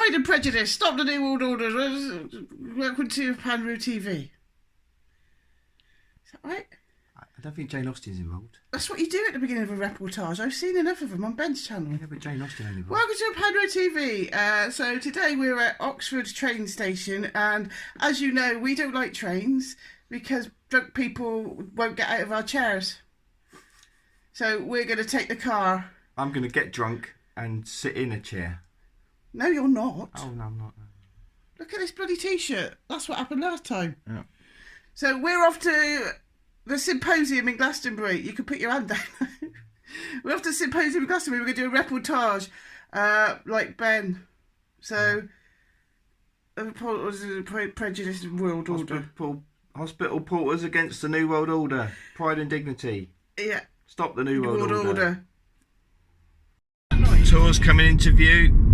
Pride and Prejudice, stop the New World Order. Welcome to Panru TV. Is that right? I don't think Jane Austen's involved. That's what you do at the beginning of a reportage. I've seen enough of them on Ben's channel. Yeah, but Jane Austen ain't involved. Welcome to Panru TV. So today we're at Oxford train station, and as you know, we don't like trains because drunk people won't get out of our chairs. So we're going to take the car. I'm going to get drunk and sit in a chair. No, you're not. Oh, no, I'm not. Look at this bloody t-shirt. That's what happened last time. Yeah. So we're off to the symposium in Glastonbury. You can put your hand down. We're off to the symposium in Glastonbury. We're going to do a reportage like Ben. So, Prejudice and World Order. Hospital porters against the New World Order. Pride and dignity. Yeah. Stop the New World Order. Order. Tours coming into view.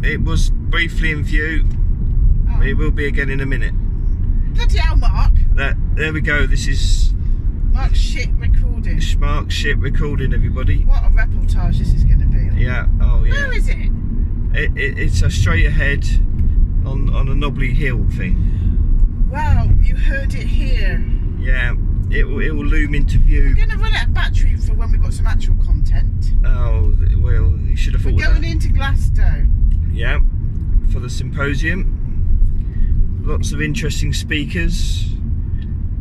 It was briefly in view. Oh. It will be again in a minute. Bloody hell, Mark. There we go. This is Mark's shit recording. Mark's shit recording, everybody. What a reportage this is going to be. Yeah. Oh yeah. Where is it? It's a straight ahead on a knobbly hill thing. Wow, you heard it here. Yeah. It will loom into view. We're going to run out of battery for when we've got some actual content. Oh well, you should have thought We're going into Glasgow. Yeah, for the symposium. Lots of interesting speakers.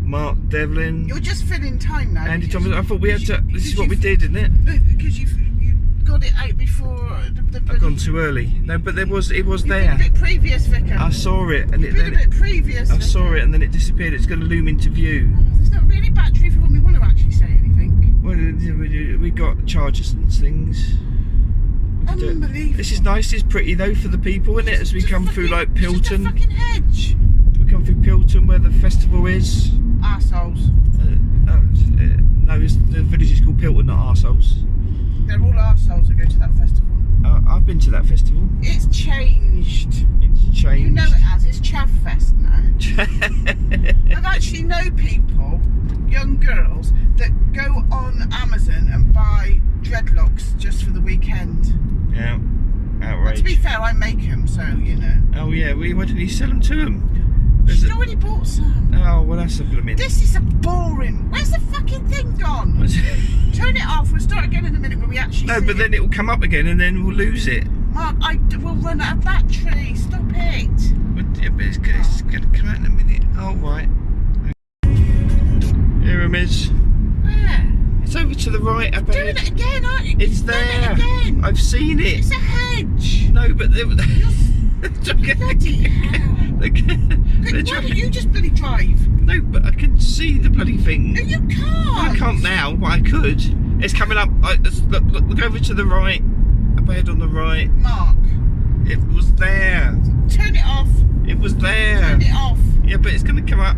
Mark Devlin. You're just filling time now. Andy Thomas. I thought we had to. This is what we did, isn't it? No, because you got it out before the I've gone too early. No, but it was there. You've been a bit previous, Vicar. I saw it, and You've been a bit previous. I saw it, and then it disappeared. It's going to loom into view. Oh, there's not going to be any battery for when we want to actually say anything. Well, we got chargers and things. Unbelievable. This is nice. It's pretty though for the people, isn't it? As we come through like Pilton. It's just a fucking hedge. We come through Pilton where the festival is. Arseholes. No, the village is called Pilton, not Arseholes. They're all arseholes that go to that festival. I've been to that festival. It's changed. It's changed. You know it has. It's Chav Fest now. I've actually know people, young girls, that go on Amazon and buy dreadlocks just for the weekend. Yeah, outrage. But to be fair, I make them, so you know. Oh yeah, why didn't you sell them to them? She's already bought some. Oh well, that's a blooming. This is a boring. Where's the fucking thing gone? Turn it off. We'll start again in a minute when we actually. No, but then it will come up again, and then we'll lose it. Mark, I will run out of battery. Stop it. But it's going to come out in a minute. Oh right. Here it is. Where? It's over to the right. You're doing it again, aren't you? It's there. Again. I've seen it. It's a hedge. No, but they Bloody hell. Why don't you just bloody drive? No, but I can see the bloody thing. No, you can't. I can't now, but I could. It's coming up. Look over to the right. Up ahead on the right. Mark. It was there. Turn it off. It was there. Turn it off. Yeah, but it's going to come up.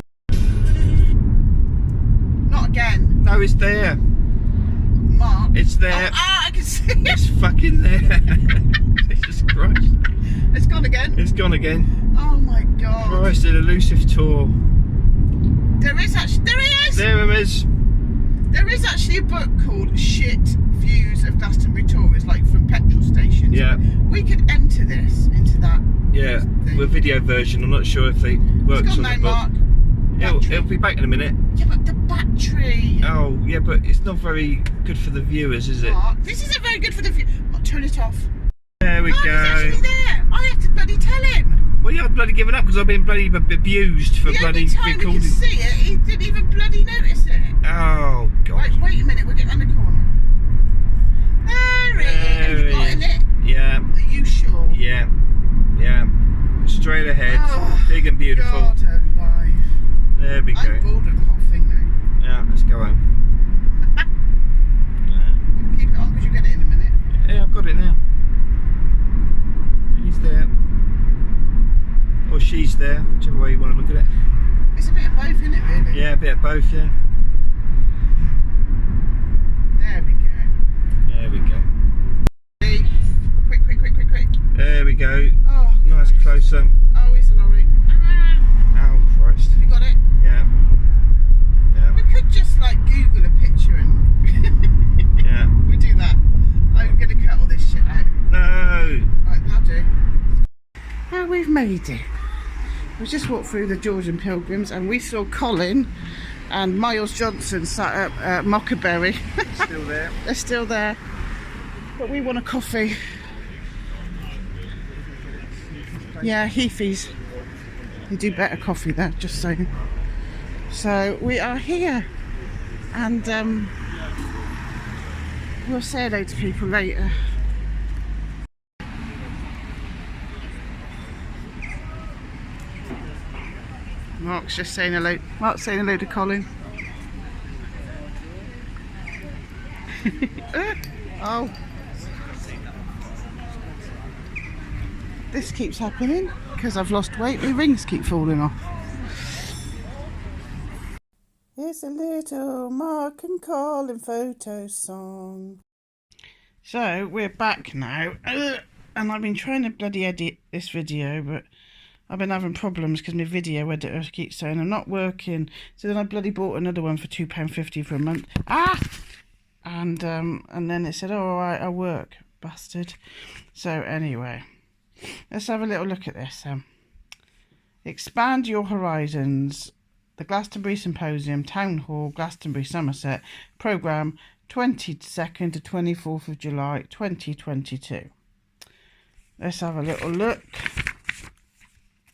Not again. No, it's there. Mark. It's there. Oh, I can see it. It's fucking there. Jesus Christ. It's gone again. It's gone again. Oh my God. Christ, an elusive tour. There is actually. There he is. There it is. There is actually a book called Shit Views of Glastonbury Tour. It's like from petrol stations. Yeah. We could enter this into that. Yeah, thing. with video version. I'm not sure if it works It's gone on now, the book. Mark. It'll be back in a minute. Yeah, but the battery. Oh, yeah, but it's not very good for the viewers, is it? Mark, this isn't very good for the view. Mark, turn it off. There we Mark, go. He's actually there. I have to bloody tell him. Well, yeah, I've bloody given up because I've been bloody abused for bloody The only time recording. he could see it, he didn't even bloody notice it. Oh, God. Wait a minute, we'll get around the corner. There it is. Have you got in it? Yeah. Are you sure? Yeah. Yeah. Straight ahead. Oh, Big and beautiful. God alive. There we go. I'm bored of the whole thing now. Yeah, let's go home. Yeah. Keep it on because you get it in a minute. Yeah, I've got it now. He's there. Or she's there, whichever way you want to look at it. It's a bit of both, isn't it, really? Yeah, a bit of both, yeah. There we go. There we go. Quick. There we go. Oh, Nice Christ. close up. Oh, he's a lorry. Oh, Christ. Have you got it? Yeah. Yeah. We could just like Google a picture and Yeah. we do that. I'm going to cut all this shit out. No. Right, that'll do. we've made it. We just walked through the Georgian Pilgrims and we saw Colin and Miles Johnson sat up at Mockerberry. Still there. They're still there. But we want a coffee. Yeah, Heathy's. They do better coffee there, just saying. So we are here. And we'll say hello to people later. Mark's just saying hello. Mark's saying hello to Colin. Oh. This keeps happening because I've lost weight. My rings keep falling off. It's a little Mark and Colin photo song. So we're back now. And I've been trying to bloody edit this video, but I've been having problems because my video editor keeps saying I'm not working. So then I bloody bought another one for £2.50 for a month. And then it said, oh, all right, I'll work, bastard. So anyway, let's have a little look at this. Expand your horizons. The Glastonbury Symposium, Town Hall, Glastonbury, Somerset. Programme 22nd to 24th of July 2022. Let's have a little look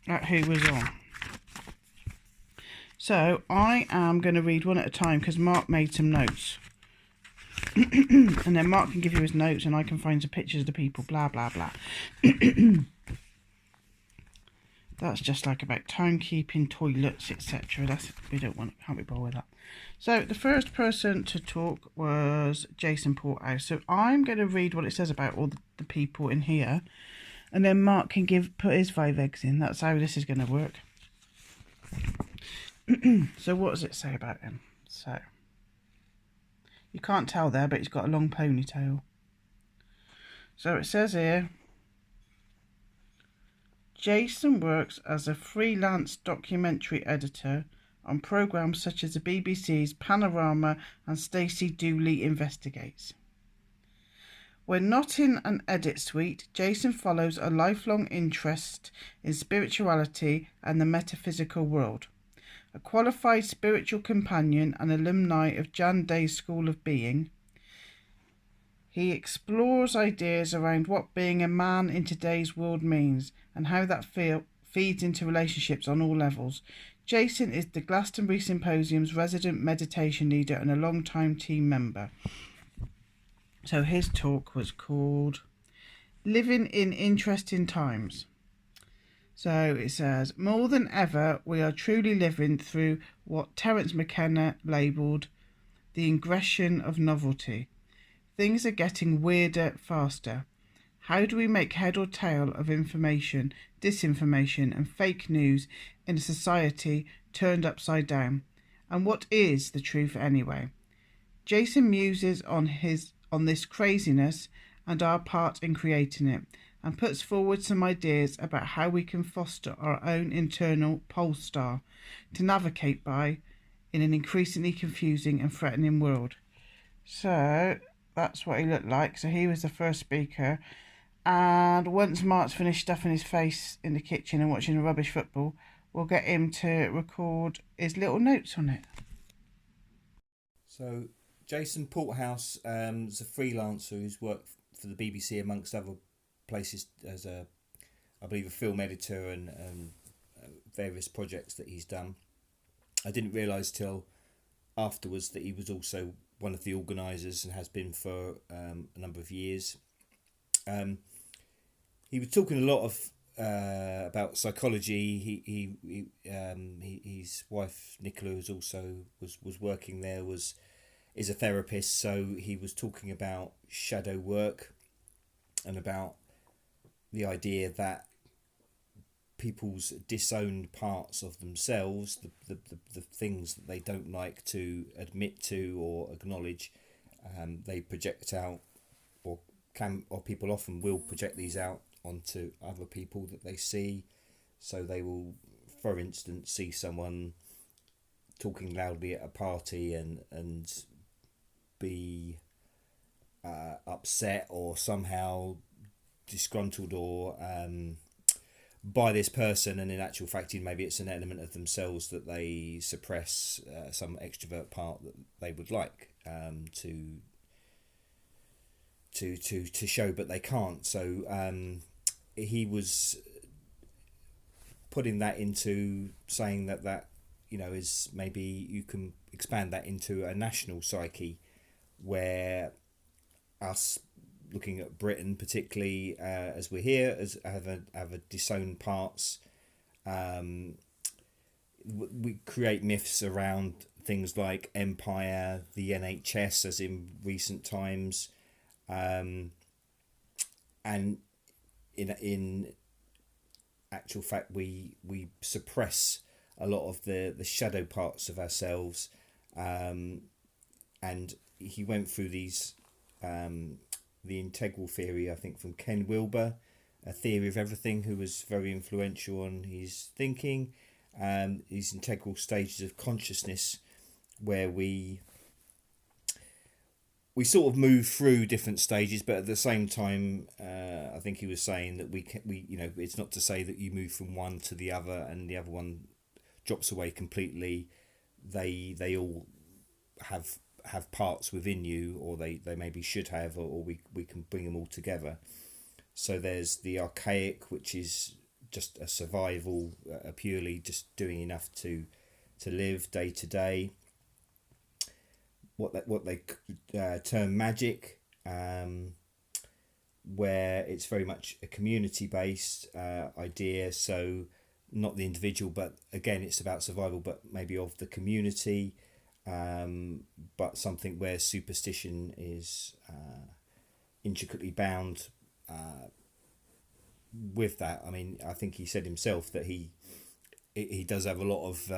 at who was on. So I am going to read one at a time because Mark made some notes. And then Mark can give you his notes and I can find some pictures of the people, blah blah blah. That's just like about timekeeping, toilets, etc. That's, we don't want, can't be bothered with that. So the first person to talk was Jason Porthouse. So I'm going to read what it says about all the people in here, and then Mark can put his 5 eggs in. That's how this is going to work. So what does it say about him? So you can't tell there, but he's got a long ponytail. So it says here, Jason works as a freelance documentary editor on programmes such as the BBC's Panorama and Stacey Dooley Investigates. When not in an edit suite, Jason follows a lifelong interest in spirituality and the metaphysical world. A qualified spiritual companion and alumni of Jan Day's School of Being, he explores ideas around what being a man in today's world means and how that feeds into relationships on all levels. Jason is the Glastonbury Symposium's resident meditation leader and a long-time team member. So his talk was called Living in Interesting Times. So it says, more than ever, we are truly living through what Terence McKenna labelled the ingression of novelty. Things are getting weirder faster. How do we make head or tail of information, disinformation and fake news in a society turned upside down? And what is the truth anyway? Jason muses on this craziness and our part in creating it, and puts forward some ideas about how we can foster our own internal pole star to navigate by in an increasingly confusing and threatening world. So that's what he looked like. So he was the first speaker. And once Mark's finished stuffing his face in the kitchen and watching the rubbish football, we'll get him to record his little notes on it. So Jason Porthouse is a freelancer who's worked for the BBC amongst other places as I believe a film editor and various projects that he's done. I didn't realise till afterwards that he was also one of the organisers and has been for a number of years. He was talking a lot of about psychology. His wife Nicola, who's also was working there, is a therapist. So he was talking about shadow work and about the idea that people's disowned parts of themselves, the things that they don't like to admit to or acknowledge, they project out, or people often will project these out onto other people that they see. So they will, for instance, see someone talking loudly at a party and be upset or somehow disgruntled or by this person, and in actual fact maybe it's an element of themselves that they suppress, some extrovert part that they would like to show, but they can't. So he was putting that into saying that is maybe you can expand that into a national psyche, where us looking at Britain particularly, as we're here, as have a disowned parts, we create myths around things like empire, the NHS as in recent times, and in actual fact we suppress a lot of the shadow parts of ourselves, and he went through these the integral theory, I think, from Ken Wilber, a theory of everything, who was very influential on his thinking. These integral stages of consciousness, where we sort of move through different stages, but at the same time, I think he was saying that we it's not to say that you move from one to the other and the other one drops away completely. They all have parts within you, or they maybe should have, or we can bring them all together. So there's the archaic, which is just a survival, purely just doing enough to live day to day. What they term magic, where it's very much a community based idea. So not the individual, but again it's about survival, but maybe of the community. But something where superstition is intricately bound with that. I mean, I think he said himself that he does have a lot of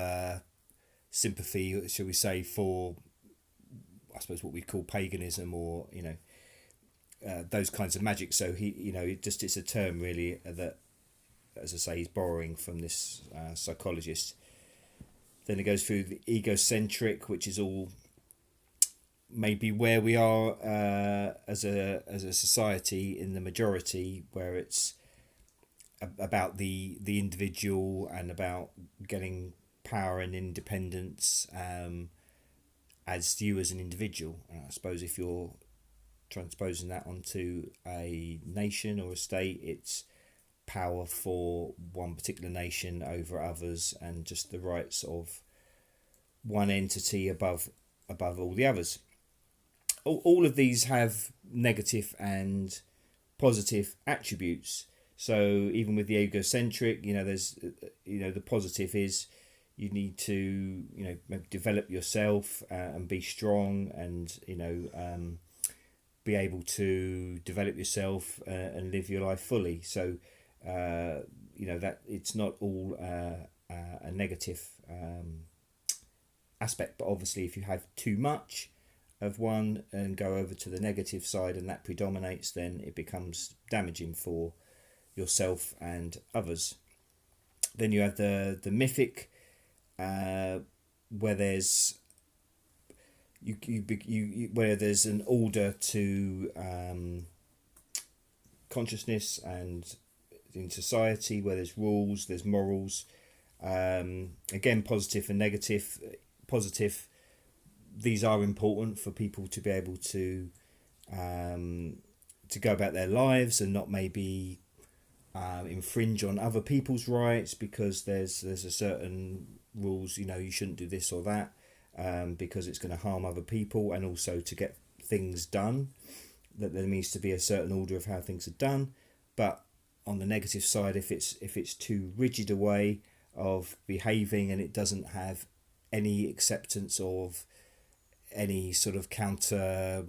sympathy, shall we say, for, I suppose, what we call paganism, or those kinds of magic. So he, it's a term really that, as I say, he's borrowing from this psychologist. Then it goes through the egocentric, which is all maybe where we are as a society in the majority, where it's about the individual and about getting power and independence as you as an individual. And I suppose if you're transposing that onto a nation or a state, it's power for one particular nation over others, and just the rights of one entity above all the others. All of these have negative and positive attributes. So even with the egocentric, there's the positive is you need to develop yourself and be strong, and be able to develop yourself and live your life fully. So that it's not all a negative aspect, but obviously if you have too much of one and go over to the negative side and that predominates, then it becomes damaging for yourself and others. Then you have the mythic, where there's where there's an order to consciousness, and in society where there's rules, there's morals. Again, positive and negative. Positive, these are important for people to be able to go about their lives and not maybe infringe on other people's rights, because there's a certain rules, you shouldn't do this or that, because it's going to harm other people, and also to get things done, that there needs to be a certain order of how things are done. But on the negative side, if it's too rigid a way of behaving and it doesn't have any acceptance of any sort of counter,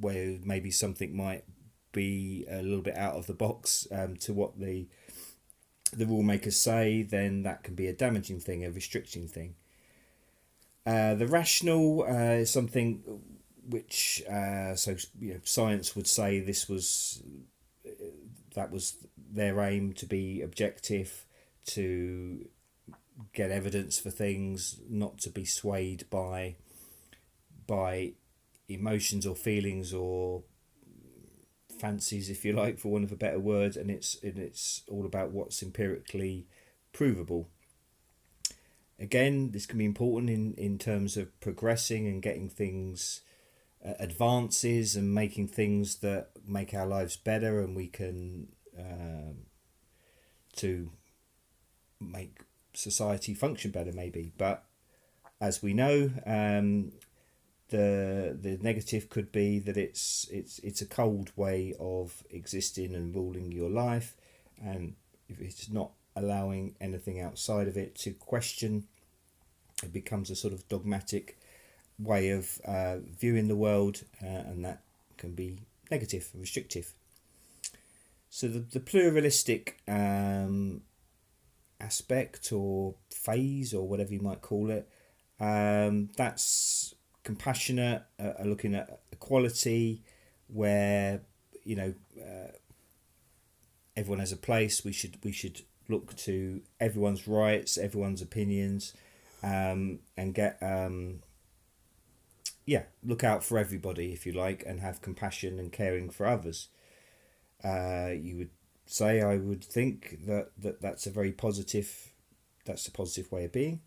where maybe something might be a little bit out of the box to what the rule makers say, then that can be a damaging thing, a restricting thing. The rational is something which science would say that was their aim, to be objective, to get evidence for things, not to be swayed by emotions or feelings or fancies, if you like, for want of a better word, and it's all about what's empirically provable. Again, this can be important in terms of progressing and getting things, advances, and making things that make our lives better, and we can to make society function better, maybe. But as we know, the negative could be that it's a cold way of existing and ruling your life, and if it's not allowing anything outside of it to question, it becomes a sort of dogmatic way of viewing the world, and that can be negative, restrictive. So the pluralistic aspect or phase, or whatever you might call it, that's compassionate, looking at equality, where everyone has a place. We should look to everyone's rights, everyone's opinions, and get look out for everybody, if you like, and have compassion and caring for others. You would say, I would think that's a very positive. That's a positive way of being.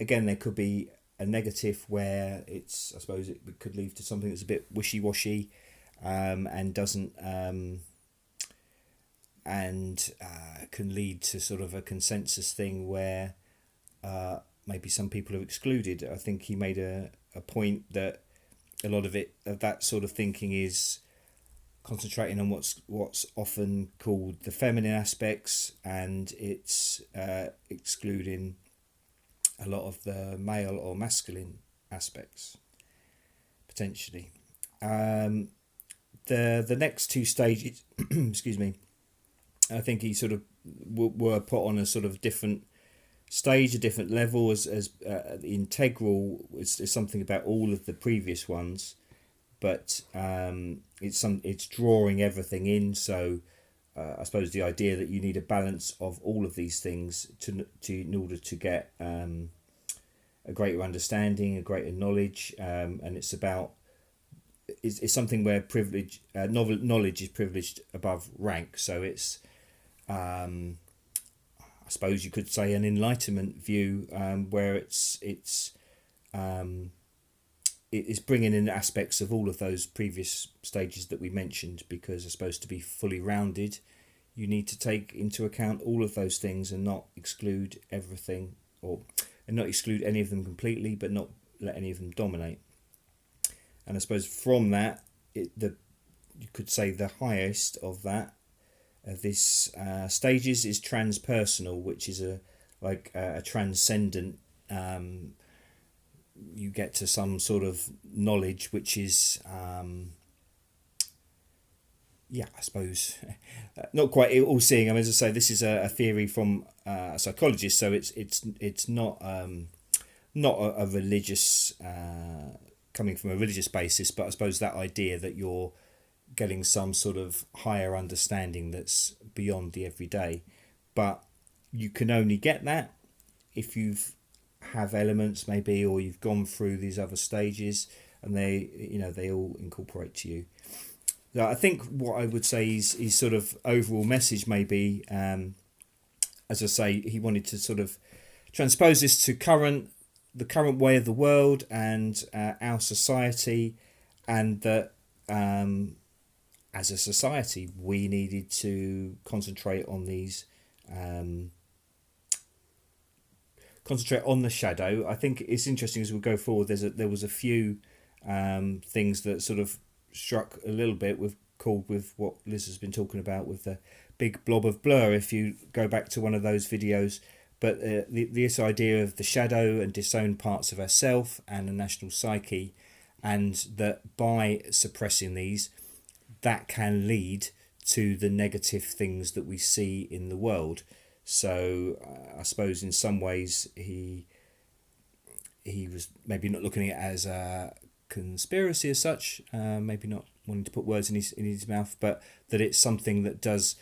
Again, there could be a negative where I suppose it could lead to something that's a bit wishy-washy, and doesn't can lead to sort of a consensus thing where maybe some people are excluded. I think he made a point that a lot of that sort of thinking is concentrating on what's often called the feminine aspects, and it's excluding a lot of the male or masculine aspects, potentially. The next two stages, excuse me, I think he sort of were put on a sort of different stage, a different level, as the integral is something about all of the previous ones, but it's drawing everything in. So I suppose the idea that you need a balance of all of these things in order to get a greater understanding, a greater knowledge, and it's about it's something where knowledge is privileged above rank. So it's I suppose you could say an enlightenment view, where it's bringing in aspects of all of those previous stages that we mentioned, because I suppose to be fully rounded, you need to take into account all of those things and not exclude everything, and not exclude any of them completely, but not let any of them dominate. And I suppose from that, you could say the highest of that, this stages, is transpersonal, which is a transcendent. You get to some sort of knowledge which is, I suppose, not quite all-seeing. I mean, as I say, this is a theory from a psychologist, so it's not a religious, coming from a religious basis, but I suppose that idea that you're getting some sort of higher understanding that's beyond the everyday. But you can only get that if you've have elements maybe, or you've gone through these other stages, and they all incorporate to you. So I think what I would say is sort of overall message maybe, as I say, he wanted to sort of transpose this to the current way of the world and our society, and that as a society we needed to concentrate on these, concentrate on the shadow. I think it's interesting as we go forward. There was a few things that sort of struck a little bit with what Liz has been talking about with the big blob of blur, if you go back to one of those videos. But this idea of the shadow and disowned parts of ourself and the national psyche, and that by suppressing these, that can lead to the negative things that we see in the world. So I suppose in some ways he was maybe not looking at it as a conspiracy as such, maybe not wanting to put words in his mouth, but that it's something that does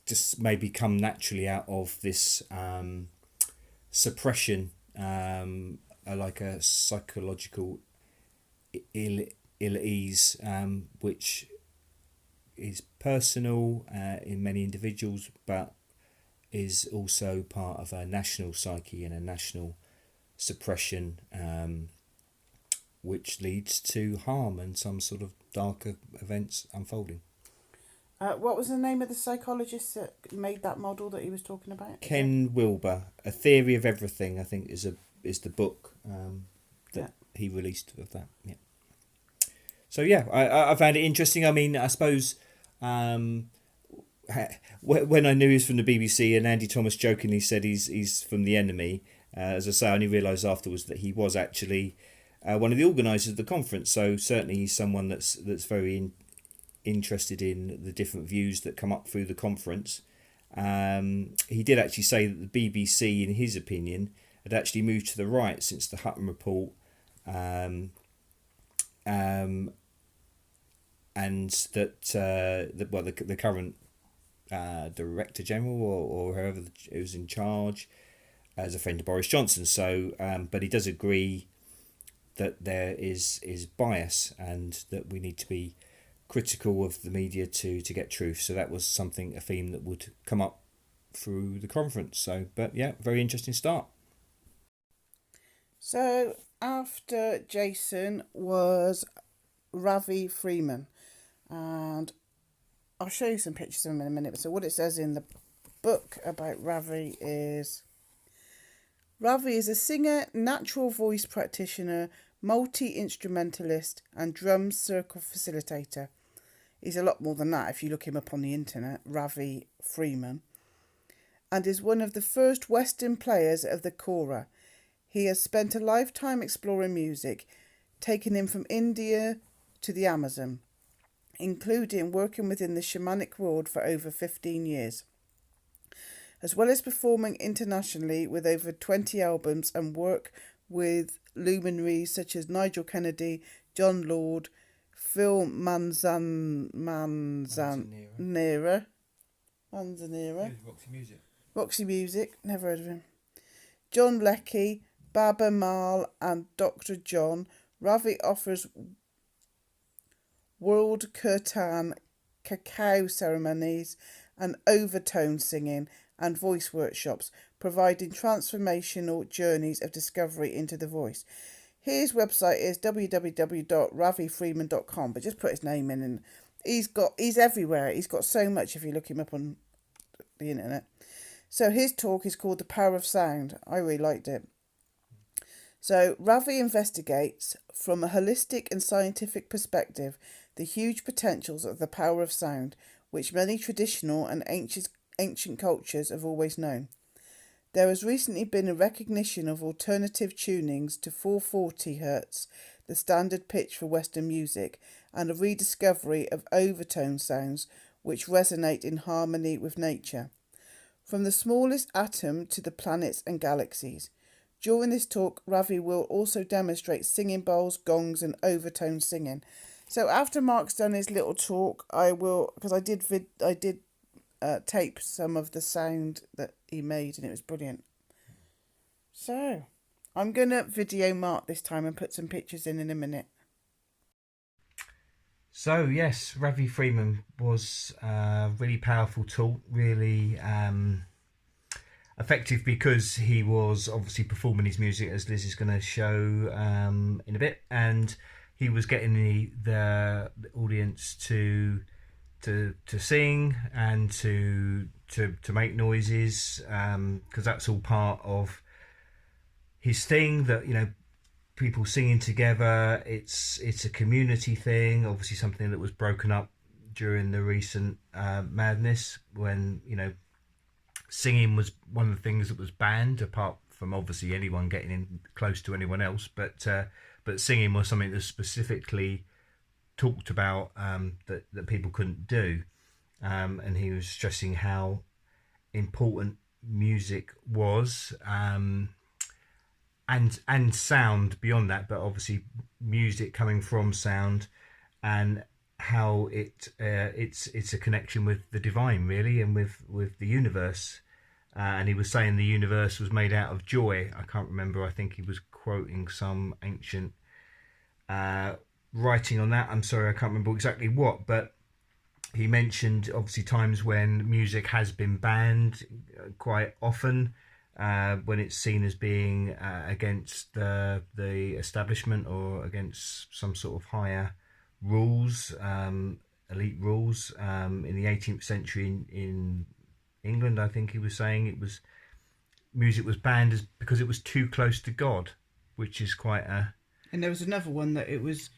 just maybe come naturally out of this suppression, like a psychological ill ease, which is personal in many individuals, but is also part of a national psyche and a national suppression, which leads to harm and some sort of darker events unfolding. What was the name of the psychologist that made that model that he was talking about? Ken Wilber, A Theory of Everything, I think is the book that he released of that. Yeah. So yeah, I found it interesting. I mean, I suppose when I knew he was from the BBC, and Andy Thomas jokingly said he's from the enemy. As I say, I only realised afterwards that he was actually one of the organisers of the conference. So certainly he's someone that's very interested in the different views that come up through the conference. He did actually say that the BBC, in his opinion, had actually moved to the right since the Hutton Report, and that the current Director General or whoever who's in charge is a friend of Boris Johnson. So, but he does agree that there is bias and that we need to be critical of the media to get truth. So that was a theme that would come up through the conference. So, but yeah, very interesting start. So after Jason was Ravi Freeman, and I'll show you some pictures of him in a minute. So what it says in the book about Ravi is a singer, natural voice practitioner, multi-instrumentalist and drum circle facilitator. He's a lot more than that if you look him up on the internet, Ravi Freeman, and is one of the first Western players of the kora. He has spent a lifetime exploring music, taking him from India to the Amazon, including working within the shamanic world for over 15 years. As well as performing internationally with over 20 albums and work with luminaries such as Nigel Kennedy, John Lord, Phil Manzanera, Roxy Music, never heard of him, John Leckie, Baba Mal and Dr. John. Ravi offers world kirtan, cacao ceremonies and overtone singing and voice workshops, providing transformational journeys of discovery into the voice. His website is www.ravifreeman.com, but just put his name in, and he's everywhere. He's got so much if you look him up on the internet. So his talk is called The Power of Sound. I really liked it. So Ravi investigates from a holistic and scientific perspective the huge potentials of the power of sound, which many traditional and ancient cultures have always known. There has recently been a recognition of alternative tunings to 440 Hz, the standard pitch for Western music, and a rediscovery of overtone sounds which resonate in harmony with nature. From the smallest atom to the planets and galaxies. During this talk, Ravi will also demonstrate singing bowls, gongs, and overtone singing. So after Mark's done his little talk, I will, because I did tape some of the sound that he made, and it was brilliant. So I'm gonna video Mark this time and put some pictures in a minute. So yes, Ravi Freeman was a really powerful talk, really effective, because he was obviously performing his music, as Liz is going to show in a bit, and he was getting the audience to sing and to make noises, because that's all part of his thing, that, you know, people singing together, it's a community thing, obviously something that was broken up during the recent madness, when, you know, singing was one of the things that was banned, apart from obviously anyone getting in close to anyone else, but singing was something that specifically talked about, that people couldn't do, and he was stressing how important music was, and sound beyond that, but obviously music coming from sound, and how it's a connection with the divine, really, and with the universe. And he was saying the universe was made out of joy. I can't remember, I think he was quoting some ancient writing on that. I'm sorry, I can't remember exactly what, but He mentioned obviously times when music has been banned quite often, when it's seen as being against the establishment or against some sort of higher rules, elite rules. In the 18th century in England, I think he was saying it was music was banned because it was too close to God, which is quite a. And there was another one that it was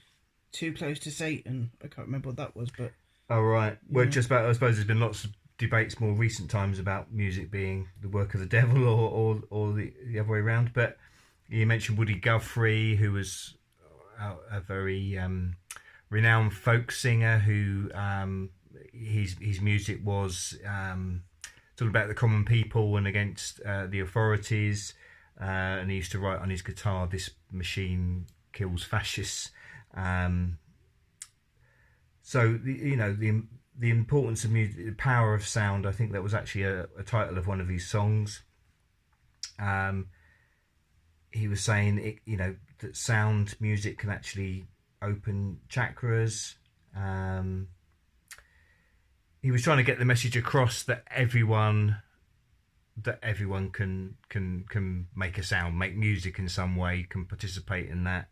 too close to Satan. I can't remember what that was, but. Oh right. Well, just about. I suppose there's been lots of debates more recent times about music being the work of the devil or the other way around. But you mentioned Woody Guthrie, who was a very renowned folk singer who his music was sort of about the common people and against the authorities. And he used to write on his guitar, "This machine kills fascists." So the importance of music, the power of sound. I think that was actually a title of one of his songs. He was saying that sound music can actually open chakras. He was trying to get the message across that everyone can make a sound, make music in some way, can participate in that.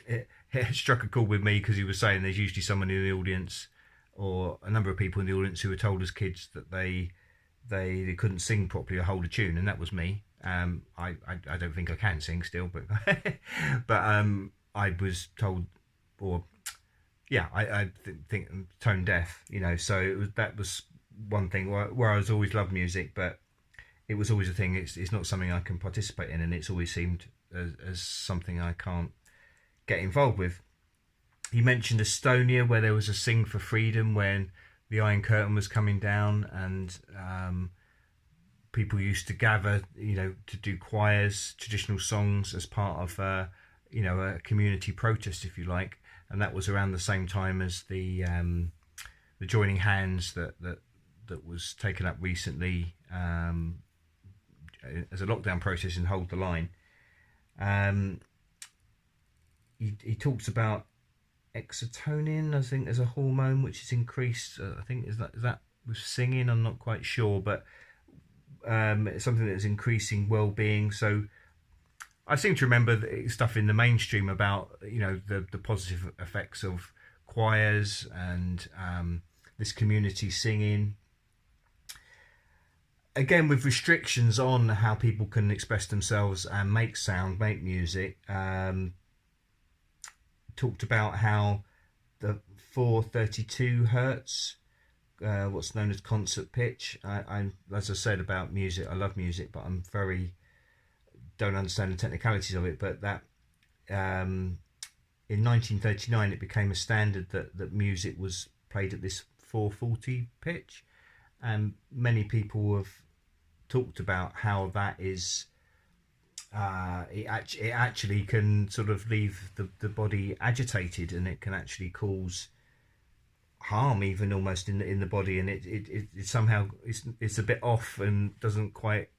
It struck a chord with me because he was saying there's usually someone in the audience or a number of people in the audience who were told as kids that they couldn't sing properly or hold a tune, and that was me. I don't think I can sing still, but I was told, or yeah, I think I'm tone deaf, so that was one thing where I was always loved music, but it was always a thing. It's not something I can participate in, and it's always seemed as something I can't get involved with. He mentioned Estonia, where there was a Sing for Freedom when the Iron Curtain was coming down, and people used to gather, to do choirs, traditional songs as part of, a community protest, if you like. And that was around the same time as the joining hands that was taken up recently as a lockdown process in Hold the Line. He talks about exotonin, I think, as a hormone which is increased. I think is that with singing. I'm not quite sure, but it's something that is increasing well-being. So I seem to remember stuff in the mainstream about the positive effects of choirs and this community singing. Again, with restrictions on how people can express themselves and make sound, make music. Talked about how the 432 hertz, what's known as concert pitch. I as I said about music, I love music, but don't understand the technicalities of it. But that in 1939, it became a standard that music was played at this 440 pitch, and many people have talked about how that is. It actually can sort of leave the body agitated, and it can actually cause harm, even almost in the body, and it somehow it's a bit off and doesn't quite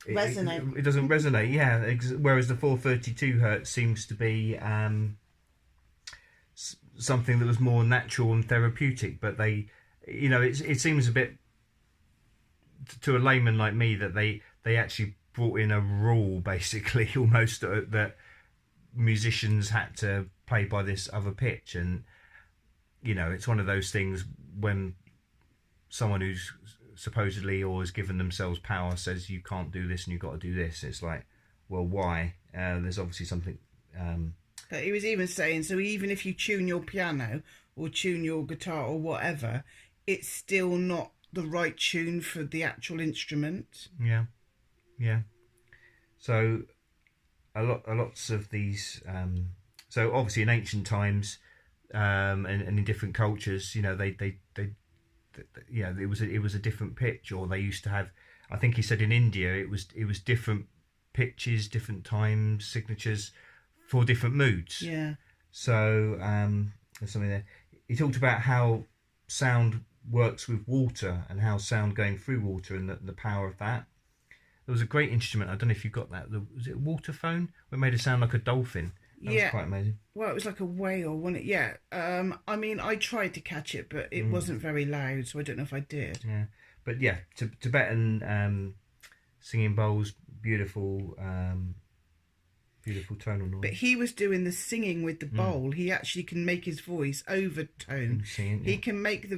resonate. It doesn't resonate, yeah. Whereas the 432 hertz seems to be something that was more natural and therapeutic. But it seems a bit to a layman like me that they actually brought in a rule, basically, almost that musicians had to play by this other pitch. And it's one of those things when someone who's supposedly or has given themselves power says you can't do this and you've got to do this. It's like, well, why? There's obviously something. But he was even saying, so even if you tune your piano or tune your guitar or whatever, it's still not the right tune for the actual instrument. Yeah. So lots of these. So obviously in ancient times, and in different cultures, it was a different pitch, or they used to have. I think he said in India it was different pitches, different times, signatures for different moods. Yeah. So there's something there. He talked about how sound works with water and how sound going through water and the power of that. There was a great instrument, I don't know if you got that, was it a water phone? It made it sound like a dolphin. That was quite amazing. Well, it was like a whale, wasn't it? Yeah. I mean, I tried to catch it, but it wasn't very loud, so I don't know if I did. Yeah, but yeah, Tibetan singing bowls, beautiful, beautiful tonal noise. But he was doing the singing with the bowl. He actually can make his voice overtone. He can make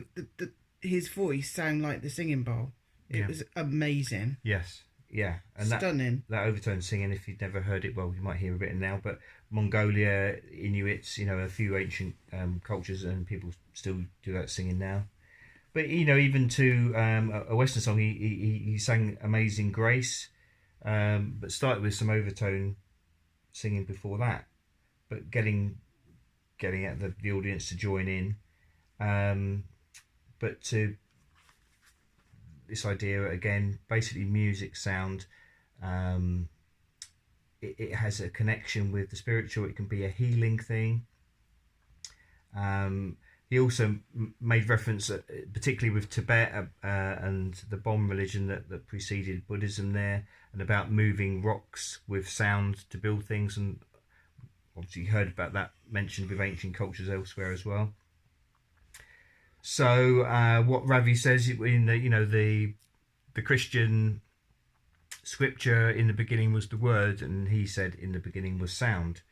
his voice sound like the singing bowl. It was amazing. Yes. Yeah, and stunning. That overtone singing, if you've never heard it, well, you might hear a bit now. But Mongolia, Inuits, a few ancient cultures, and people still do that singing now. But even to a Western song, he sang "Amazing Grace," but started with some overtone singing before that. But getting at the audience to join in, but to this idea again, basically music, sound. It has a connection with the spiritual. It can be a healing thing. He also made reference, particularly with Tibet and the Bon religion that preceded Buddhism there, and about moving rocks with sound to build things. And obviously, you heard about that mentioned with ancient cultures elsewhere as well. So what Ravi says in the Christian scripture, in the beginning was the word, and he said in the beginning was sound.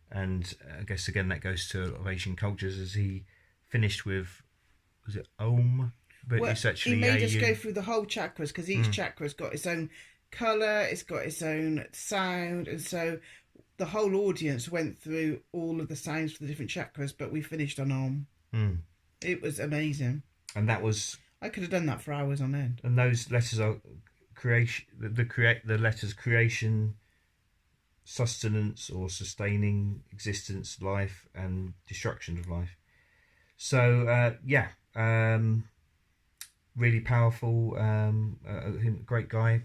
And I guess again that goes to a lot of Asian cultures, as he finished with, was it Om? But it's actually he made us go through the whole chakras, because each chakra's got its own colour, it's got its own sound, and so the whole audience went through all of the sounds for the different chakras, but we finished on Om. It was amazing. And that was... I could have done that for hours on end. And those letters are creation, the letters creation, sustenance or sustaining existence, life, and destruction of life. So, really powerful, great guy,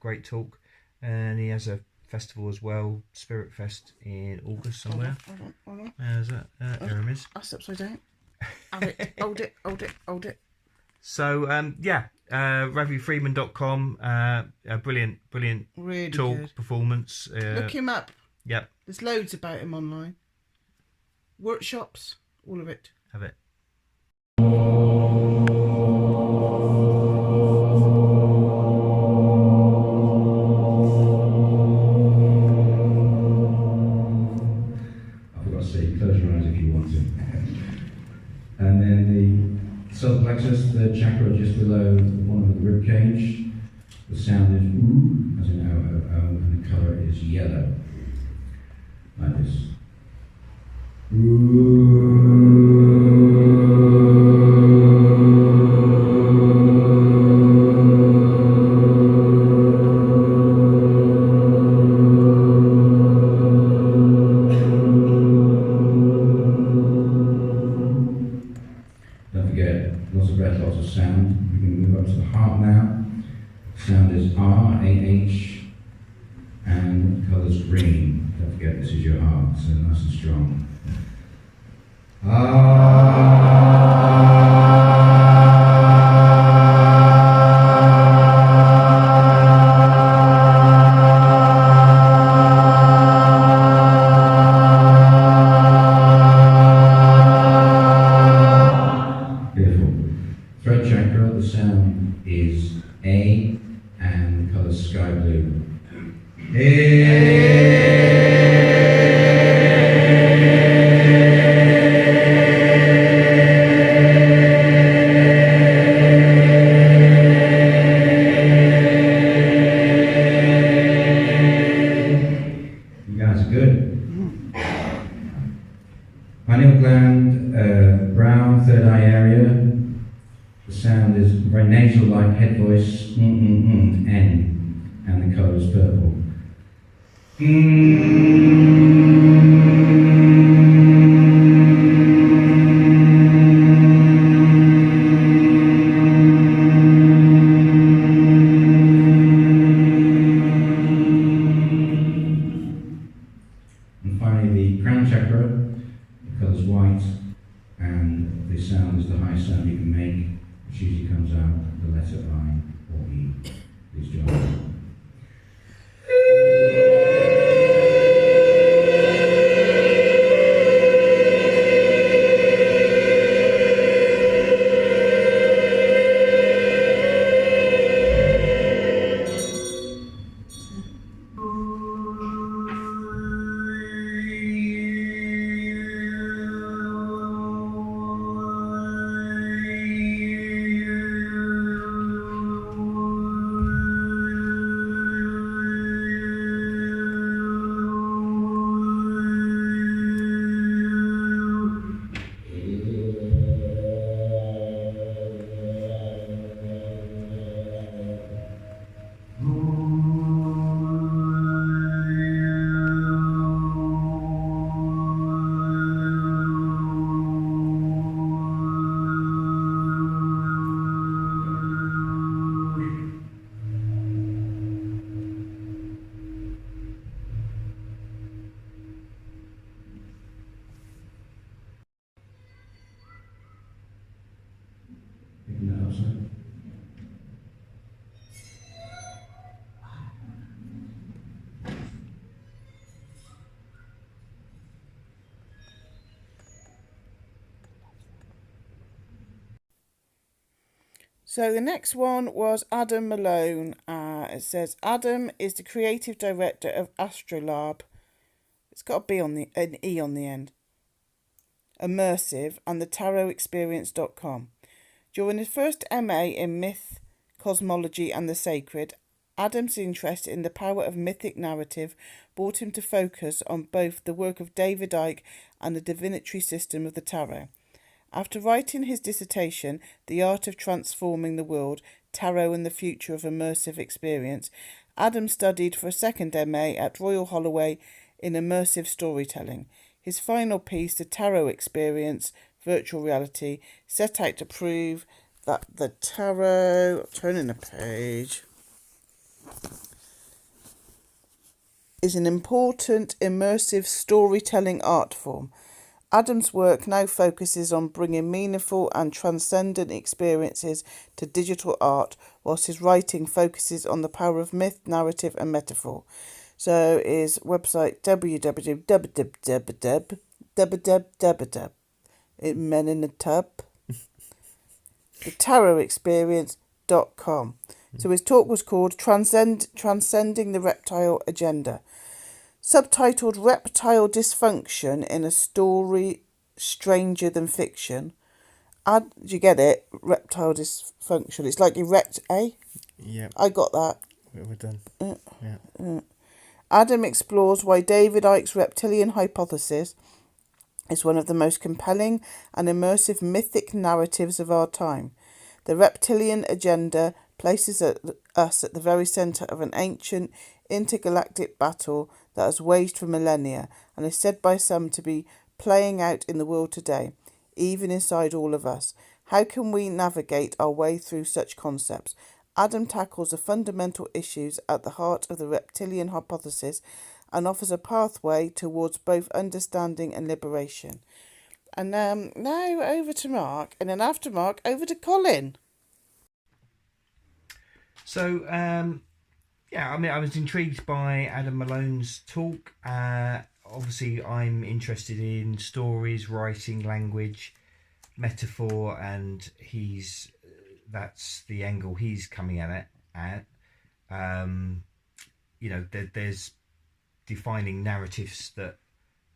great talk. And he has a festival as well, Spirit Fest in August somewhere. Hold on. How's that? Aramis. That's upside down. Hold it. So, RaviFreeman.com, brilliant really talk, good. Performance. Look him up. Yep. There's loads about him online. Workshops, all of it. Have it. I forgot to say, close your eyes if you want to. And then the solar plexus, the chakra just below one of the rib cage. The sound is ooh, as in O-O-O, and the colour is yellow. Like this. Don't forget, lots of breath, lots of sound. We're going to move up to the heart now. Sound is R-A-H, and the colour's green. Don't forget, this is your heart, so nice and strong. Beautiful. Throat chakra, the sound is A, and the colour sky blue. You guys are good. Pineal gland, brow, third eye area. The sound is very nasal-like head voice, N, and the colour is purple. And finally, the crown chakra, the colour's white, and the sound is the highest sound you can make, which usually comes out the letter I or E. Please join me. or so. So the next one was Adam Malone. It says Adam is the creative director of Astrolab. It's got a B on an E on the end. Immersive and the tarotexperience.com. During his first MA in myth, cosmology and the sacred, Adam's interest in the power of mythic narrative brought him to focus on both the work of David Icke and the divinatory system of the tarot. After writing his dissertation, The Art of Transforming the World, Tarot and the Future of Immersive Experience, Adam studied for a second MA at Royal Holloway in immersive storytelling. His final piece, The Tarot Experience, Virtual Reality, set out to prove that the tarot, turning the page, is an important immersive storytelling art form. Adam's work now focuses on bringing meaningful and transcendent experiences to digital art, whilst his writing focuses on the power of myth, narrative and metaphor. So his website www. Men in a tub. The tarotexperience.com. So his talk was called Transcending the Reptile Agenda. Subtitled Reptile Dysfunction in a Story Stranger Than Fiction. Do you get it? Reptile dysfunction. It's like erect, eh? Yeah. I got that. We're done. Yeah. Adam explores why David Icke's reptilian hypothesis is one of the most compelling and immersive mythic narratives of our time. The reptilian agenda places us at the very centre of an ancient intergalactic battle that has waged for millennia and is said by some to be playing out in the world today, even inside all of us. How can we navigate our way through such concepts? Adam tackles the fundamental issues at the heart of the reptilian hypothesis and offers a pathway towards both understanding and liberation. And now over to Mark, and then after Mark, over to Colin. So, yeah, I mean, I was intrigued by Adam Malone's talk. Obviously, I'm interested in stories, writing, language, metaphor, and that's the angle he's coming at it at. There's defining narratives that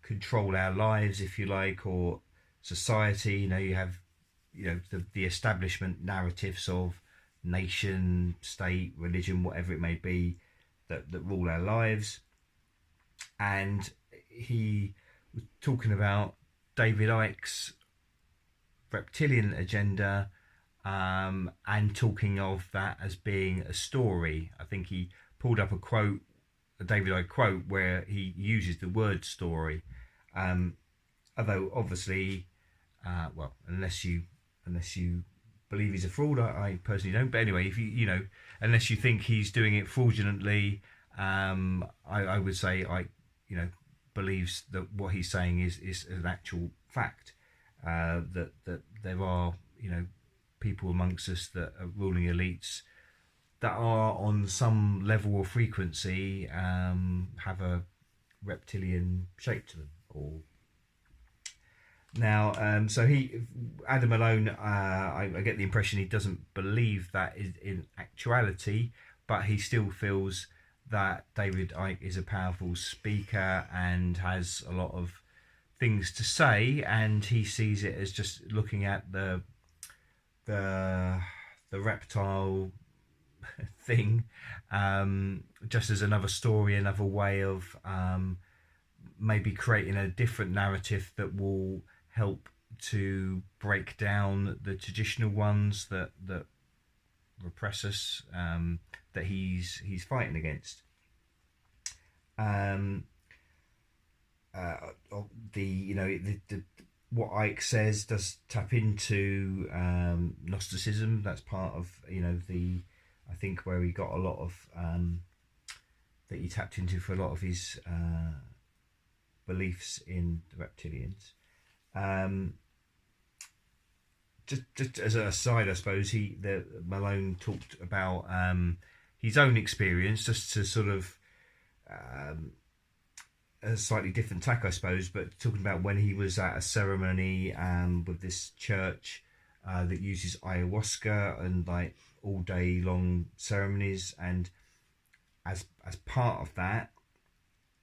control our lives, if you like, or society. You have the establishment narratives of nation, state, religion, whatever it may be, that rule our lives. And he was talking about David Icke's reptilian agenda, and talking of that as being a story. I think he pulled up a David Icke quote, where he uses the word story. Although obviously, unless you believe he's a fraud, I personally don't. But anyway, if unless you think he's doing it fraudulently, I would say believes that what he's saying is an actual fact. That there are people amongst us that are ruling elites that are on some level of frequency, have a reptilian shape to them. So Adam Malone, I get the impression he doesn't believe that is in actuality, but he still feels that David Icke is a powerful speaker and has a lot of things to say, and he sees it as just looking at the reptile thing, just as another story, another way of maybe creating a different narrative that will help to break down the traditional ones that repress us, that he's fighting against. What Icke says does tap into Gnosticism. That's part of I think where he got a lot of that he tapped into for a lot of his beliefs in the reptilians. just as a aside, I suppose Malone talked about his own experience, just to sort of a slightly different tack, I suppose, but talking about when he was at a ceremony with this church that uses ayahuasca and like all day long ceremonies, and as part of that,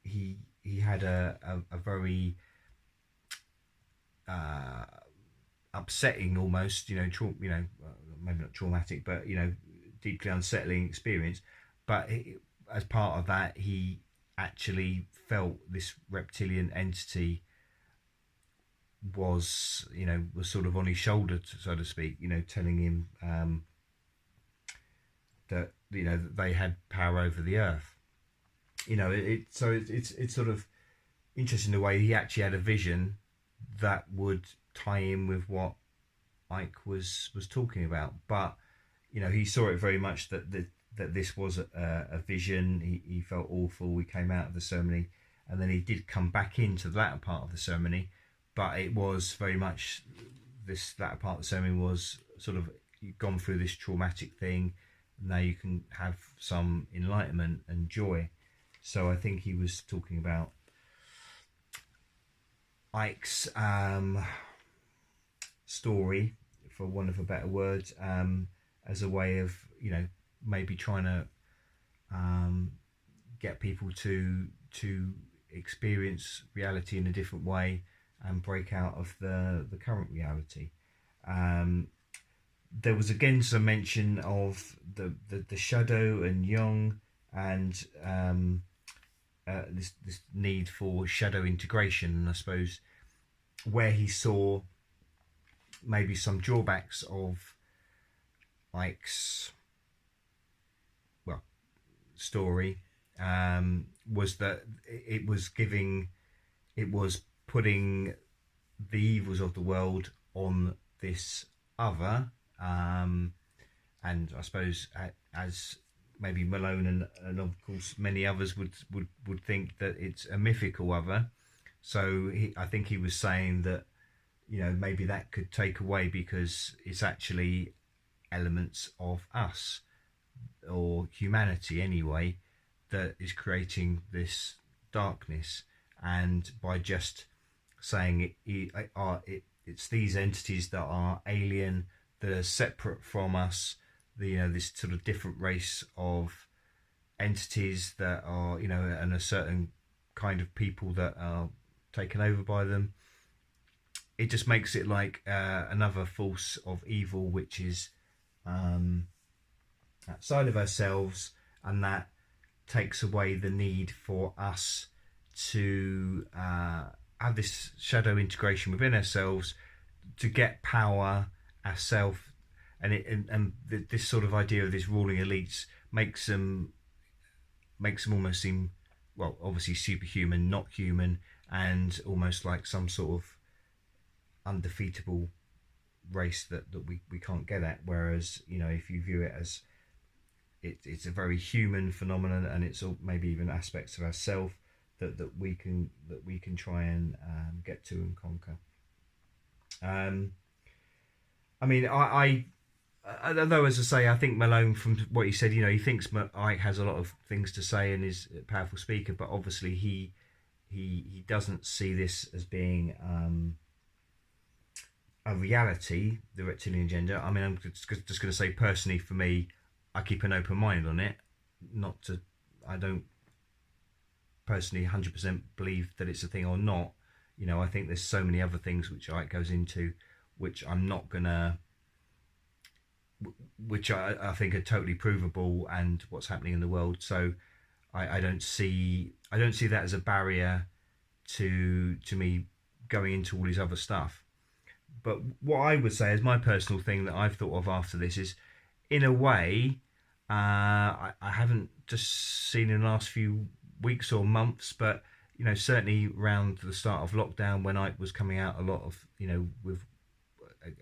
he had a very upsetting, almost, maybe not traumatic, but deeply unsettling experience. But as part of that, he actually felt this reptilian entity was sort of on his shoulder, so to speak, telling him that that they had power over the earth. It's sort of interesting the way he actually had a vision that would tie in with what Ike was talking about, but he saw it very much that this was a vision. He felt awful. We came out of the ceremony, and then he did come back into the latter part of the ceremony, but it was very much this latter part of the ceremony was sort of, you've gone through this traumatic thing, now you can have some enlightenment and joy. So I think he was talking about Ike's story, for want of a better word, as a way of maybe trying to get people to experience reality in a different way and break out of the current reality. There was again some mention of the shadow and Jung, and this need for shadow integration, and I suppose where he saw maybe some drawbacks of Ike's story was that it was putting the evils of the world on this other, and I suppose as maybe Malone and of course many others would think that it's a mythical other. So I think he was saying that maybe that could take away, because it's actually elements of us, or humanity anyway, that is creating this darkness. And by just saying it's these entities that are alien, that are separate from us, this sort of different race of entities that are and a certain kind of people that are taken over by them, it just makes it like another force of evil, which is outside of ourselves, and that takes away the need for us to have this shadow integration within ourselves to get power ourselves. And this sort of idea of this ruling elites makes them almost seem, well, obviously superhuman, not human, and almost like some sort of undefeatable race that we can't get at. Whereas if you view it as it's a very human phenomenon, and it's all, maybe even aspects of ourselves that we can try and get to and conquer. I mean, although, as I say, I think Malone, from what he said, he thinks Ike has a lot of things to say and is a powerful speaker, but obviously he doesn't see this as being a reality, the reptilian agenda. I mean, I'm just going to say, personally, for me, I keep an open mind on it. I don't personally 100% believe that it's a thing or not. I think there's so many other things which Ike goes into, which I'm not gonna, which I think are totally provable, and what's happening in the world. So I don't see that as a barrier to me going into all these other stuff. But what I would say is my personal thing that I've thought of after this is, in a way, I haven't just seen in the last few weeks or months, but certainly around the start of lockdown, when Ike was coming out a lot of with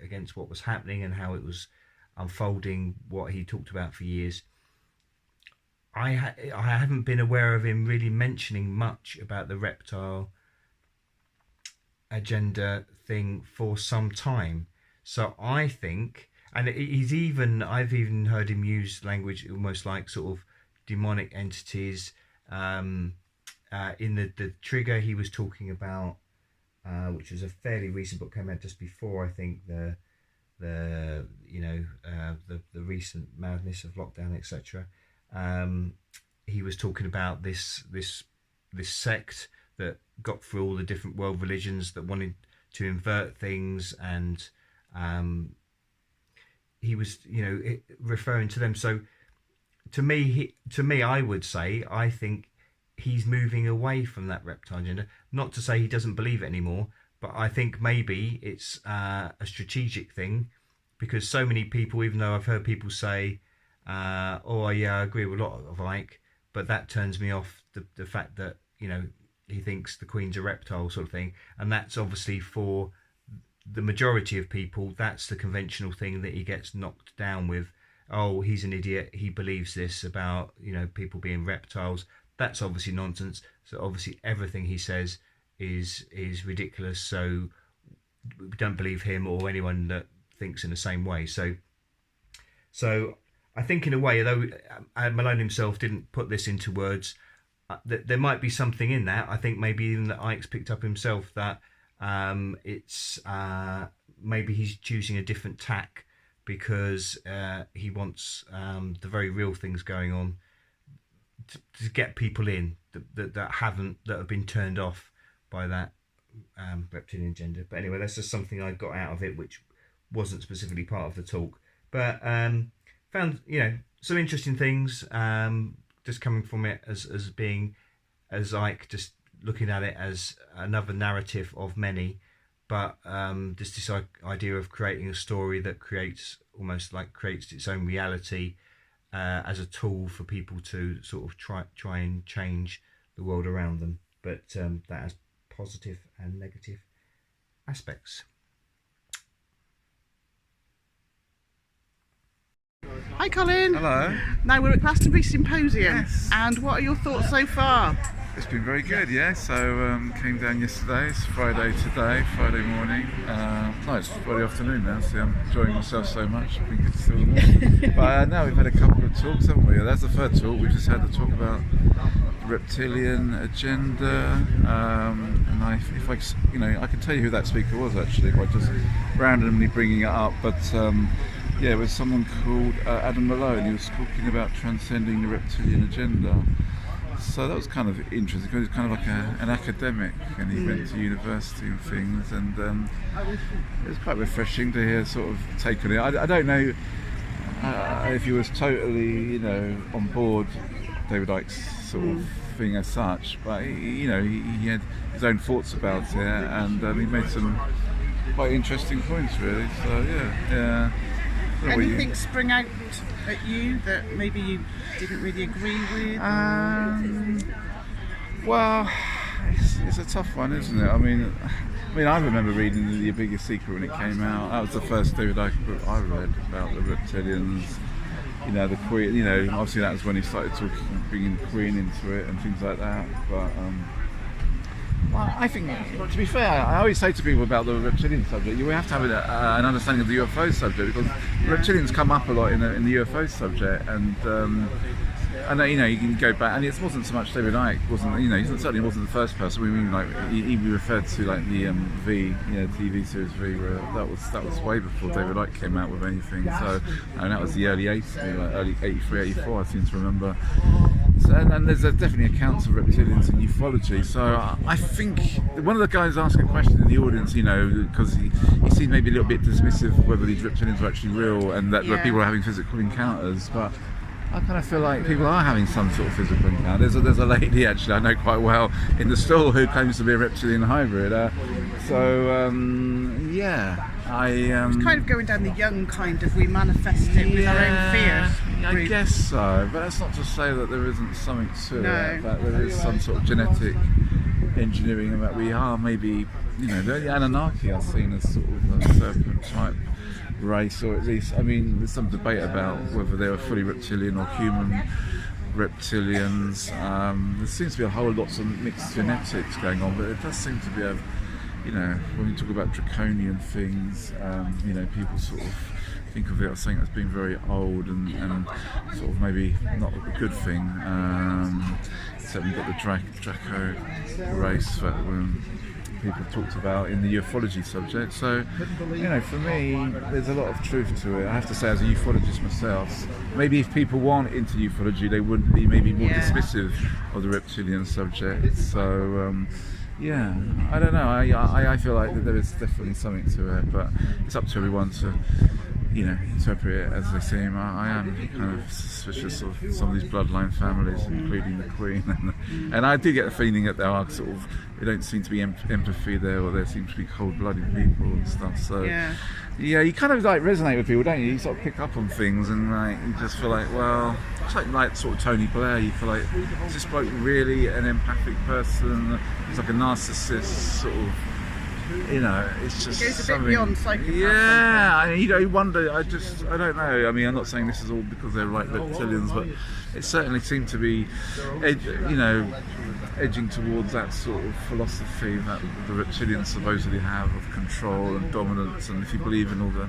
against what was happening and how it was unfolding, what he talked about for years, I haven't been aware of him really mentioning much about the reptile agenda thing for some time. So I think, and I've even heard him use language almost like sort of demonic entities. In the Trigger, he was talking about, which was a fairly recent book, came out just before I think the recent madness of lockdown, etc. He was talking about this sect that got through all the different world religions that wanted to invert things, and he was referring to them. So to me, I would say I think he's moving away from that reptile agenda. Not to say he doesn't believe it anymore, but I think maybe it's a strategic thing, because so many people, even though I've heard people say, "Oh yeah, I agree with a lot of Ike," but that turns me off the fact that he thinks the Queen's a reptile, sort of thing, and that's obviously for the majority of people. That's the conventional thing that he gets knocked down with. Oh, he's an idiot. He believes this about people being reptiles. That's obviously nonsense. So obviously everything he says is ridiculous. So we don't believe him or anyone that thinks in the same way. So I think in a way, although Malone himself didn't put this into words, that there might be something in that. I think maybe even that Ike's picked up himself, that it's maybe he's choosing a different tack because he wants the very real things going on to get people in that have been turned off by that reptilian agenda. But anyway, that's just something I got out of it, which wasn't specifically part of the talk, but found some interesting things just coming from it as being, as Ike, just looking at it as another narrative of many, but just this idea of creating a story that creates its own reality as a tool for people to sort of try and change the world around them. But that has positive and negative aspects. Hi Colin. Hello. Now we're at Glastonbury Symposium. Yes. And what are your thoughts so far? It's been very good, yeah. So came down yesterday. It's Friday today, Friday morning. No, it's Friday afternoon now. See, I'm enjoying myself so much. I think it's still the morning. But now we've had a couple of talks, haven't we? That's the third talk. We just had the talk about the reptilian agenda. And I can tell you who that speaker was actually by just randomly bringing it up. But yeah, it was someone called Adam Malone. He was talking about transcending the reptilian agenda. So that was kind of interesting, because he was kind of like an academic, and he went to university and things, and it was quite refreshing to hear sort of take on it. I don't know if he was totally, on board David Icke's sort of thing as such, but he had his own thoughts about it, and he made some quite interesting points, really. So yeah. Anything spring out at you that maybe you didn't really agree with? Well, it's a tough one, isn't it? I mean, I remember reading The Biggest Secret when it came out. That was the first David Icke book I read about the reptilians. The Queen. Obviously that was when he started bringing the Queen into it and things like that. But well, I think, to be fair, I always say to people about the reptilian subject, you have to have an understanding of the UFO subject, because reptilians come up a lot in the UFO subject, and I know you can go back, and it wasn't so much David Icke, he certainly wasn't the first person. We mean, he referred to the V, TV series V, where that was way before David Icke came out with anything. So, and that was the early 80s, early 83, 84, I seem to remember. So, and there's definitely accounts of reptilians in ufology. So I think one of the guys asked a question in the audience, because he seemed maybe a little bit dismissive of whether these reptilians were actually real, and that people are having physical encounters. But I kind of feel like people are having some sort of physical encounter. There's a lady actually I know quite well in the stall who claims to be a reptilian hybrid. It's kind of going down the young kind of, we manifest it with our own fears. I guess so, but that's not to say that there isn't something to it, that there is some sort of genetic engineering, and that we are maybe, the Anunnaki are seen as sort of a serpent type race, or at least, there's some debate about whether they were fully reptilian or human reptilians. There seems to be a whole lot of mixed genetics going on, but it does seem to be you know, when we talk about draconian things, you know, people sort of think of it as something that's been very old and sort of maybe not a good thing. Certainly got the Draco race that people talked about in the ufology subject. So, you know, for me, there's a lot of truth to it. I have to say, as a ufologist myself, maybe if people weren't into ufology, they would be maybe more dismissive of the reptilian subject. So, yeah, I don't know. I feel like that there is definitely something to it, but it's up to everyone to, you know, interpret it as they seem. I am kind of suspicious of some of these bloodline families, including the Queen, and I do get the feeling that there are sort of, there don't seem to be empathy there, or there seems to be cold-blooded people and stuff. So yeah, you kind of like resonate with people, don't you? You sort of pick up on things, and like you just feel like, well, it's like sort of Tony Blair. You feel like, is this bloke really an empathic person? He's like a narcissist, sort of. You know, it's just it goes a something. bit beyond psychopath. Yeah, I mean, you know, you wonder. I don't know. I mean, I'm not saying this is all because they're like reptilians, but it certainly seemed to be, you know, edging towards that sort of philosophy that the reptilians supposedly have of control and dominance. And if you believe in all the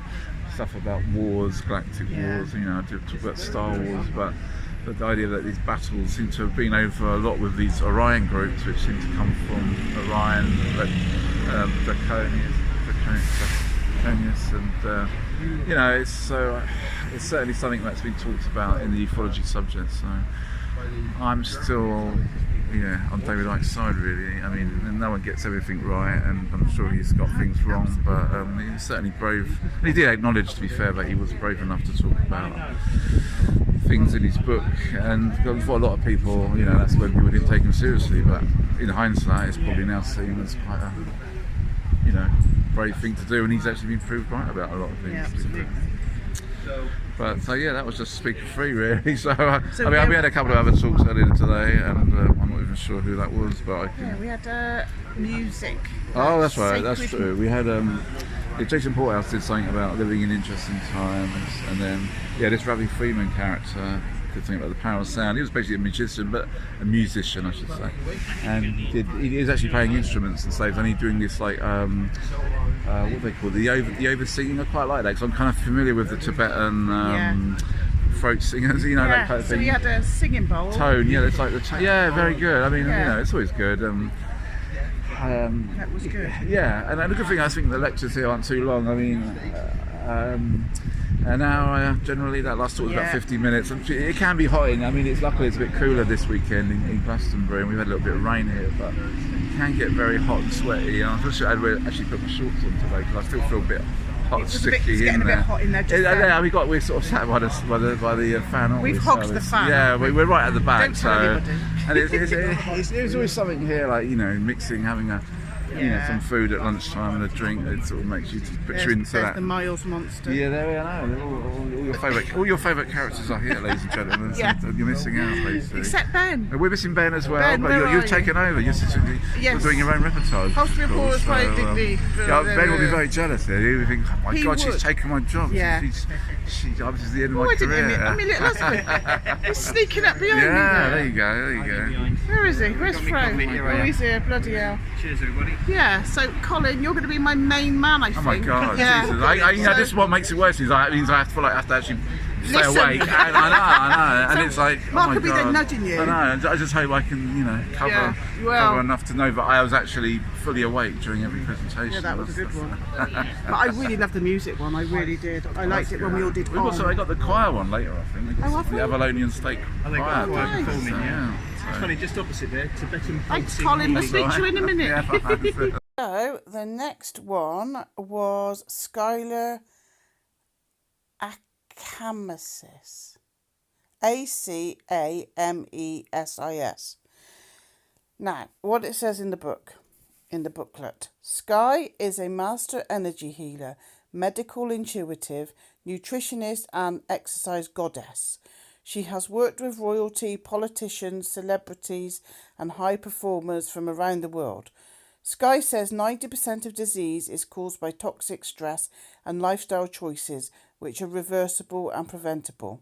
stuff about wars, galactic wars, you know, I did talk about Star Wars, but the idea that these battles seem to have been over a lot with these Orion groups, which seem to come from Orion, Draconius, and you know, it's certainly something that's been talked about in the ufology subject. So I'm still, on David Icke's side, really. I mean, no one gets everything right, and I'm sure he's got things wrong, but he was certainly brave. And he did acknowledge, to be fair, that he was brave enough to talk about things in his book, and for a lot of people, you know, that's when people didn't take him seriously, but in hindsight it's probably now seen as quite a, you know, brave thing to do, and he's actually been proved right about a lot of things. Yeah, absolutely. But so yeah, that was just speaker free, really. So I mean, we had a couple of other talks earlier today, and I'm not even sure who that was, but I can... Yeah, we had music. Oh, that's right, that's true. We had Jason Porthouse did something about living in interesting times, and then this Ravi Freeman character did something about the power of sound. He was basically a magician, but a musician, I should say, and he was actually playing instruments and stuff, and he's doing this like what do they call it? The over singing. I quite like that because I'm kind of familiar with the Tibetan throat singers, you know, that kind of thing. So we had a singing bowl. Tone, it's like the very good. I mean, you know, it's always good. That was good. Yeah, and the good thing, I think the lectures here aren't too long. I mean, an hour generally. That last talk was about 50 minutes. And it can be hot in. I mean, luckily it's a bit cooler this weekend in Glastonbury, and we've had a little bit of rain here, but it can get very hot and sweaty. And I actually put my shorts on today because I still feel a bit hot and sticky it's getting a bit hot in there. We're sort of sat by the fan. Aren't We've hogged the fan. Yeah, we're right at the back. Don't tell anybody. And it's always something here, like, you know, mixing, having some food at lunchtime and a drink. It sort of makes you to put you into that. The Miles Monster. Yeah, there we are. All your favourite characters are here, ladies and gentlemen. So you're missing out, basically. Except Ben. We're missing Ben as well, Ben, but you've taken over. You're doing your own repertoire. Hospital Paul is quite dignity. Ben will be very jealous here. He'll think, oh my God, she's taken my job. Yeah. She's obviously the end of my career. I'm your little husband. He's sneaking up behind me. Yeah, there you go. Where is he? Where's Fro? Oh, he's here. Bloody hell. Cheers, everybody. Yeah, so Colin, you're going to be my main man, I think. Oh my God, yeah. Jesus. This is what makes it worse. It means I have to actually stay awake. I know. And it's like, Mark oh my will be there God. nudging you. I know. I just hope I can, cover enough to know that I was actually fully awake during every presentation. Yeah, that was a good one. But I really loved the music one. I really did. I liked it when we all did. I got the choir one later, I think. The Avalonian State Choir. They got a choir performing, yeah. It's funny, just opposite there, Tibetan. Thanks, Colin. We'll speak to you in a minute. Yeah, So the next one was Skylar Acamesis. Acamesis. Now, what it says in the booklet. Sky is a master energy healer, medical intuitive, nutritionist and exercise goddess. She has worked with royalty, politicians, celebrities and high performers from around the world. Sky says 90% of disease is caused by toxic stress and lifestyle choices, which are reversible and preventable.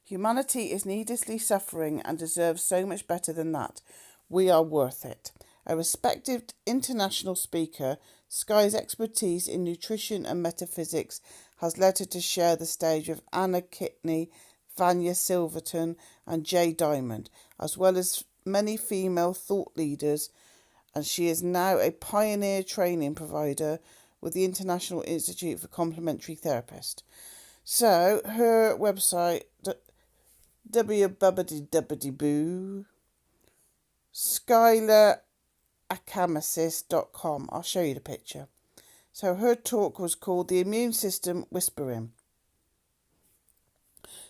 Humanity is needlessly suffering and deserves so much better than that. We are worth it. A respected international speaker, Sky's expertise in nutrition and metaphysics has led her to share the stage with Anna Kitney, Vanya Silverton and Jay Diamond, as well as many female thought leaders, and she is now a pioneer training provider with the International Institute for Complementary Therapists. So her website, www, SkylarAcamasis.com. I'll show you the picture. So her talk was called The Immune System Whispering.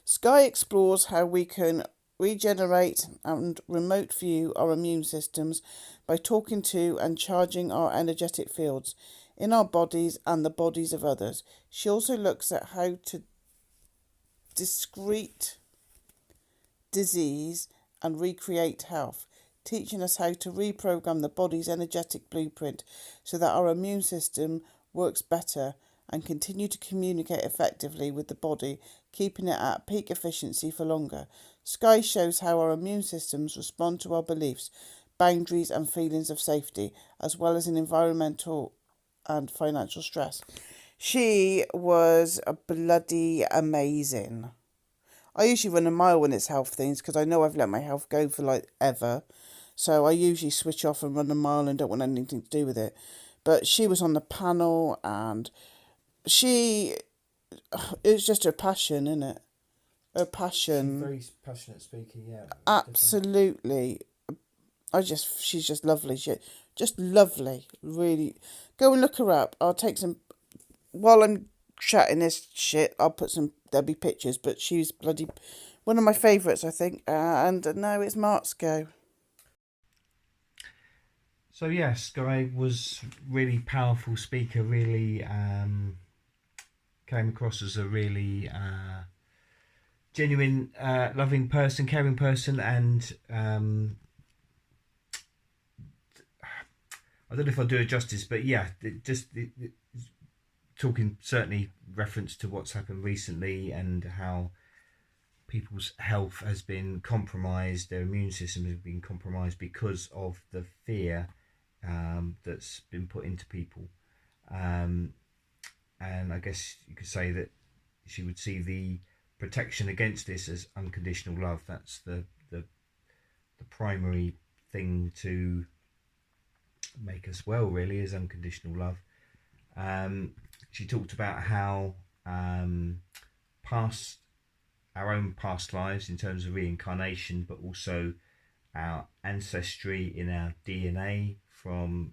Sky explores how we can regenerate and remote view our immune systems by talking to and charging our energetic fields in our bodies and the bodies of others. She also looks at how to discrete disease and recreate health, teaching us how to reprogram the body's energetic blueprint so that our immune system works better and continue to communicate effectively with the body, keeping it at peak efficiency for longer. Sky shows how our immune systems respond to our beliefs, boundaries and feelings of safety, as well as in environmental and financial stress. She was bloody amazing. I usually run a mile when it's health things because I know I've let my health go for like ever. So I usually switch off and run a mile and don't want anything to do with it. But she was on the panel and it's just her passion, isn't it? Her passion. She's a very passionate speaker, yeah. Absolutely. She's just lovely. Just lovely. Really. Go and look her up. I'll take some, while I'm chatting this shit, there'll be pictures, but she's bloody one of my favourites, I think. And now it's Mark's go. So yes, Sky was really powerful speaker, really came across as a really genuine, loving person, caring person, and I don't know if I'll do it justice, but yeah, talking certainly reference to what's happened recently and how people's health has been compromised, their immune system has been compromised because of the fear that's been put into people. And I guess you could say that she would see the protection against this as unconditional love. That's the primary thing to make us well, really, is unconditional love. She talked about how our own past lives in terms of reincarnation, but also our ancestry in our DNA from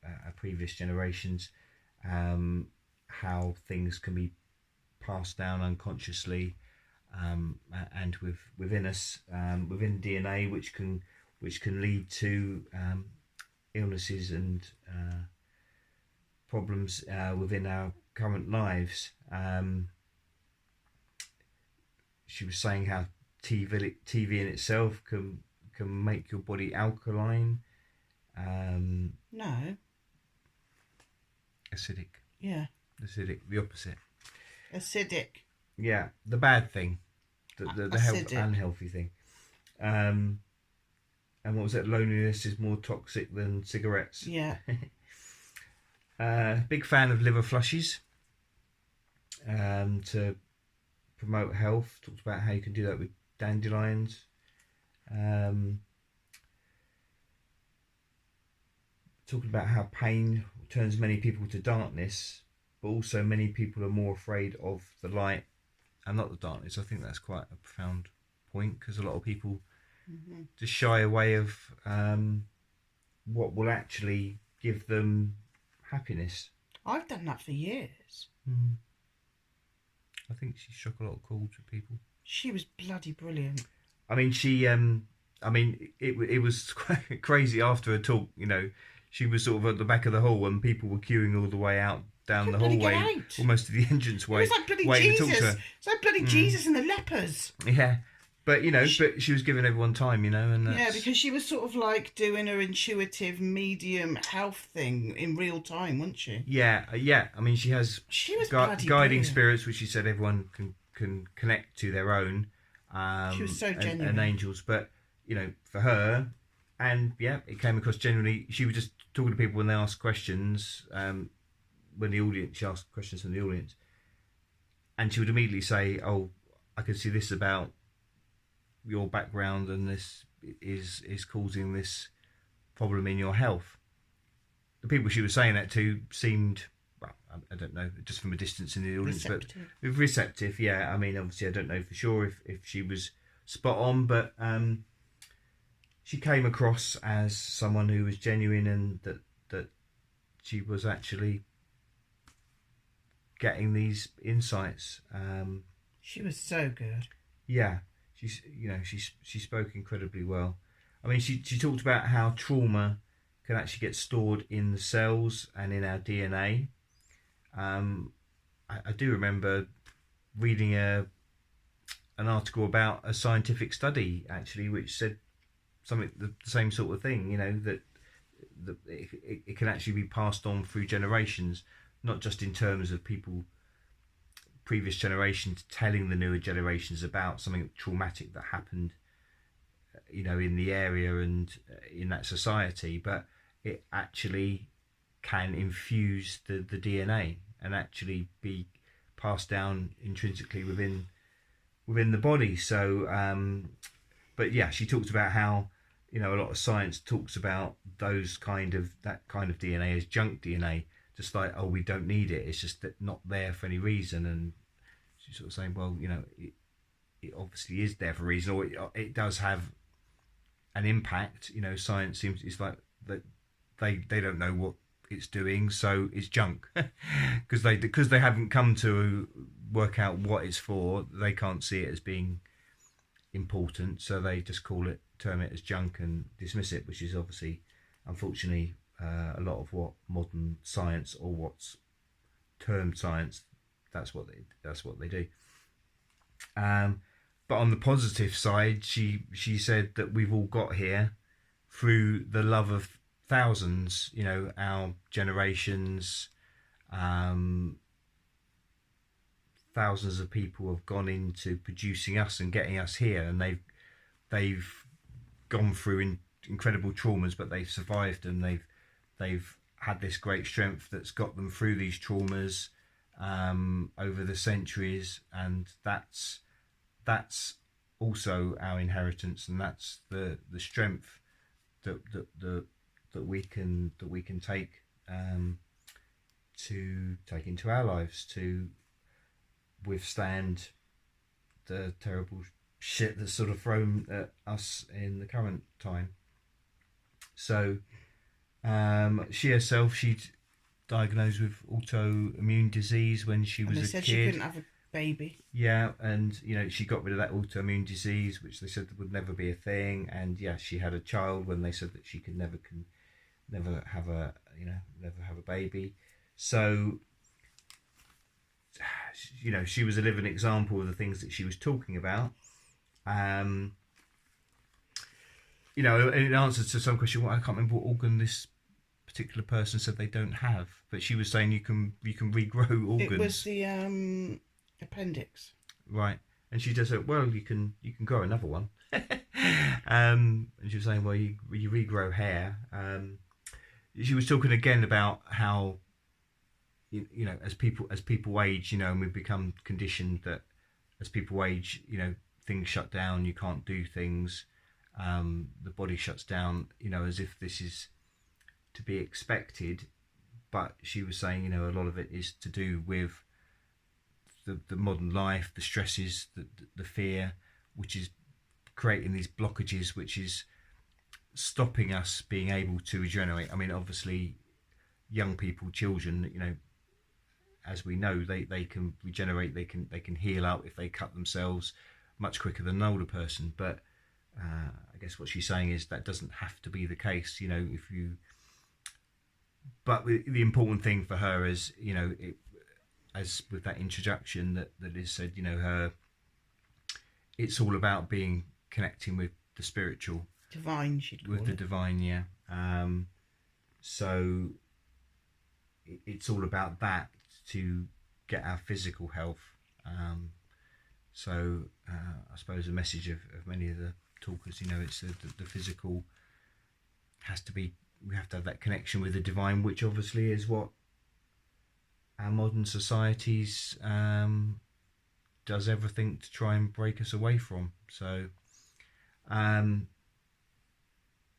our previous generations, how things can be passed down unconsciously, and within us, within DNA, which can lead to illnesses and problems within our current lives. She was saying how TV in itself can make your body alkaline. No. Acidic. Yeah. Acidic, the opposite. Acidic. Yeah, the bad thing, the health, unhealthy thing. And what was it? Loneliness is more toxic than cigarettes. Yeah. Big fan of liver flushes. To promote health. Talked about how you can do that with dandelions. Talking about how pain turns many people to darkness, but also many people are more afraid of the light and not the darkness. I think that's quite a profound point, because a lot of people just shy away of what will actually give them happiness. I've done that for years. I think she struck a lot of chords with people. She was bloody brilliant. I mean, it was quite crazy after her talk. She was sort of at the back of the hall and people were queuing all the way out down the hallway, almost to the entranceway. It was like bloody waiting Jesus. to talk to her. It's like bloody Jesus and the lepers. Yeah, but but she was giving everyone time, and yeah, because she was sort of like doing her intuitive medium health thing in real time, wasn't she? Yeah. I mean, she was bloody guiding brilliant. spirits, which she said everyone can connect to their own. She was so genuine. And angels, but for her, And yeah, it came across generally. She was just talking to people when they asked questions. When the audience, she asked questions from the audience, and she would immediately say, "Oh, I can see this about your background, and this is causing this problem in your health." The people she was saying that to seemed, well, I don't know, just from a distance in the audience, Receptive. but receptive. Yeah, I mean, obviously, I don't know for sure if she was spot on, but she came across as someone who was genuine, and that she was actually getting these insights. She was so good. Yeah, she spoke incredibly well. I mean, she talked about how trauma can actually get stored in the cells and in our DNA. I do remember reading an article about a scientific study actually, which said something the same sort of thing. You know, that it can actually be passed on through generations, not just in terms of people, previous generations telling the newer generations about something traumatic that happened, you know, in the area and in that society, but it actually can infuse the DNA and actually be passed down intrinsically within the body. So, but yeah, she talked about how, you know, a lot of science talks about that kind of DNA as junk DNA, just like, oh, we don't need it. It's just that not there for any reason. And she's sort of saying, well, you know, it obviously is there for a reason, or it does have an impact. You know, science seems, it's like that they don't know what it's doing, so it's junk because they haven't come to work out what it's for. They can't see it as being important, so they just term it as junk and dismiss it, which is obviously, unfortunately, a lot of what modern science, or what's termed science, that's what they do. But on the positive side, she said that we've all got here through the love of thousands, you know, our generations. Thousands of people have gone into producing us and getting us here, and they've gone through incredible traumas, but they've survived, and they've had this great strength that's got them through these traumas over the centuries, and that's also our inheritance, and that's the strength that we can take to take into our lives to withstand the terrible shit that's sort of thrown at us in the current time. So she herself, she'd diagnosed with autoimmune disease when she was a kid. They said she couldn't have a baby. Yeah, and you know, she got rid of that autoimmune disease, which they said would never be a thing. And yeah, she had a child when they said that she could never have a baby. So, you know, she was a living example of the things that she was talking about. You know, in answer to some question, well, I can't remember what organ this particular person said they don't have, but she was saying you can regrow organs. It was the appendix. Right, and she just said, well, you can grow another one. And she was saying, well, you regrow hair. She was talking again about how, you know, as people age, you know, and we've become conditioned that as people age, you know, things shut down, you can't do things, the body shuts down, you know, as if this is to be expected. But she was saying, you know, a lot of it is to do with the modern life, the stresses, the fear, which is creating these blockages, which is stopping us being able to regenerate. I mean, obviously, young people, children, you know, as we know, they can regenerate, they can heal up if they cut themselves much quicker than an older person. But I guess what she's saying is that doesn't have to be the case, you know, if you. But the important thing for her is, you know, as with that introduction that Liz said, you know, it's all about connecting with the spiritual, divine, she'd call with the it. divine, yeah. So it's all about that to get our physical health. So I suppose the message of many of the talkers, you know, it's the physical we have to have that connection with the divine, which obviously is what our modern societies does everything to try and break us away from. So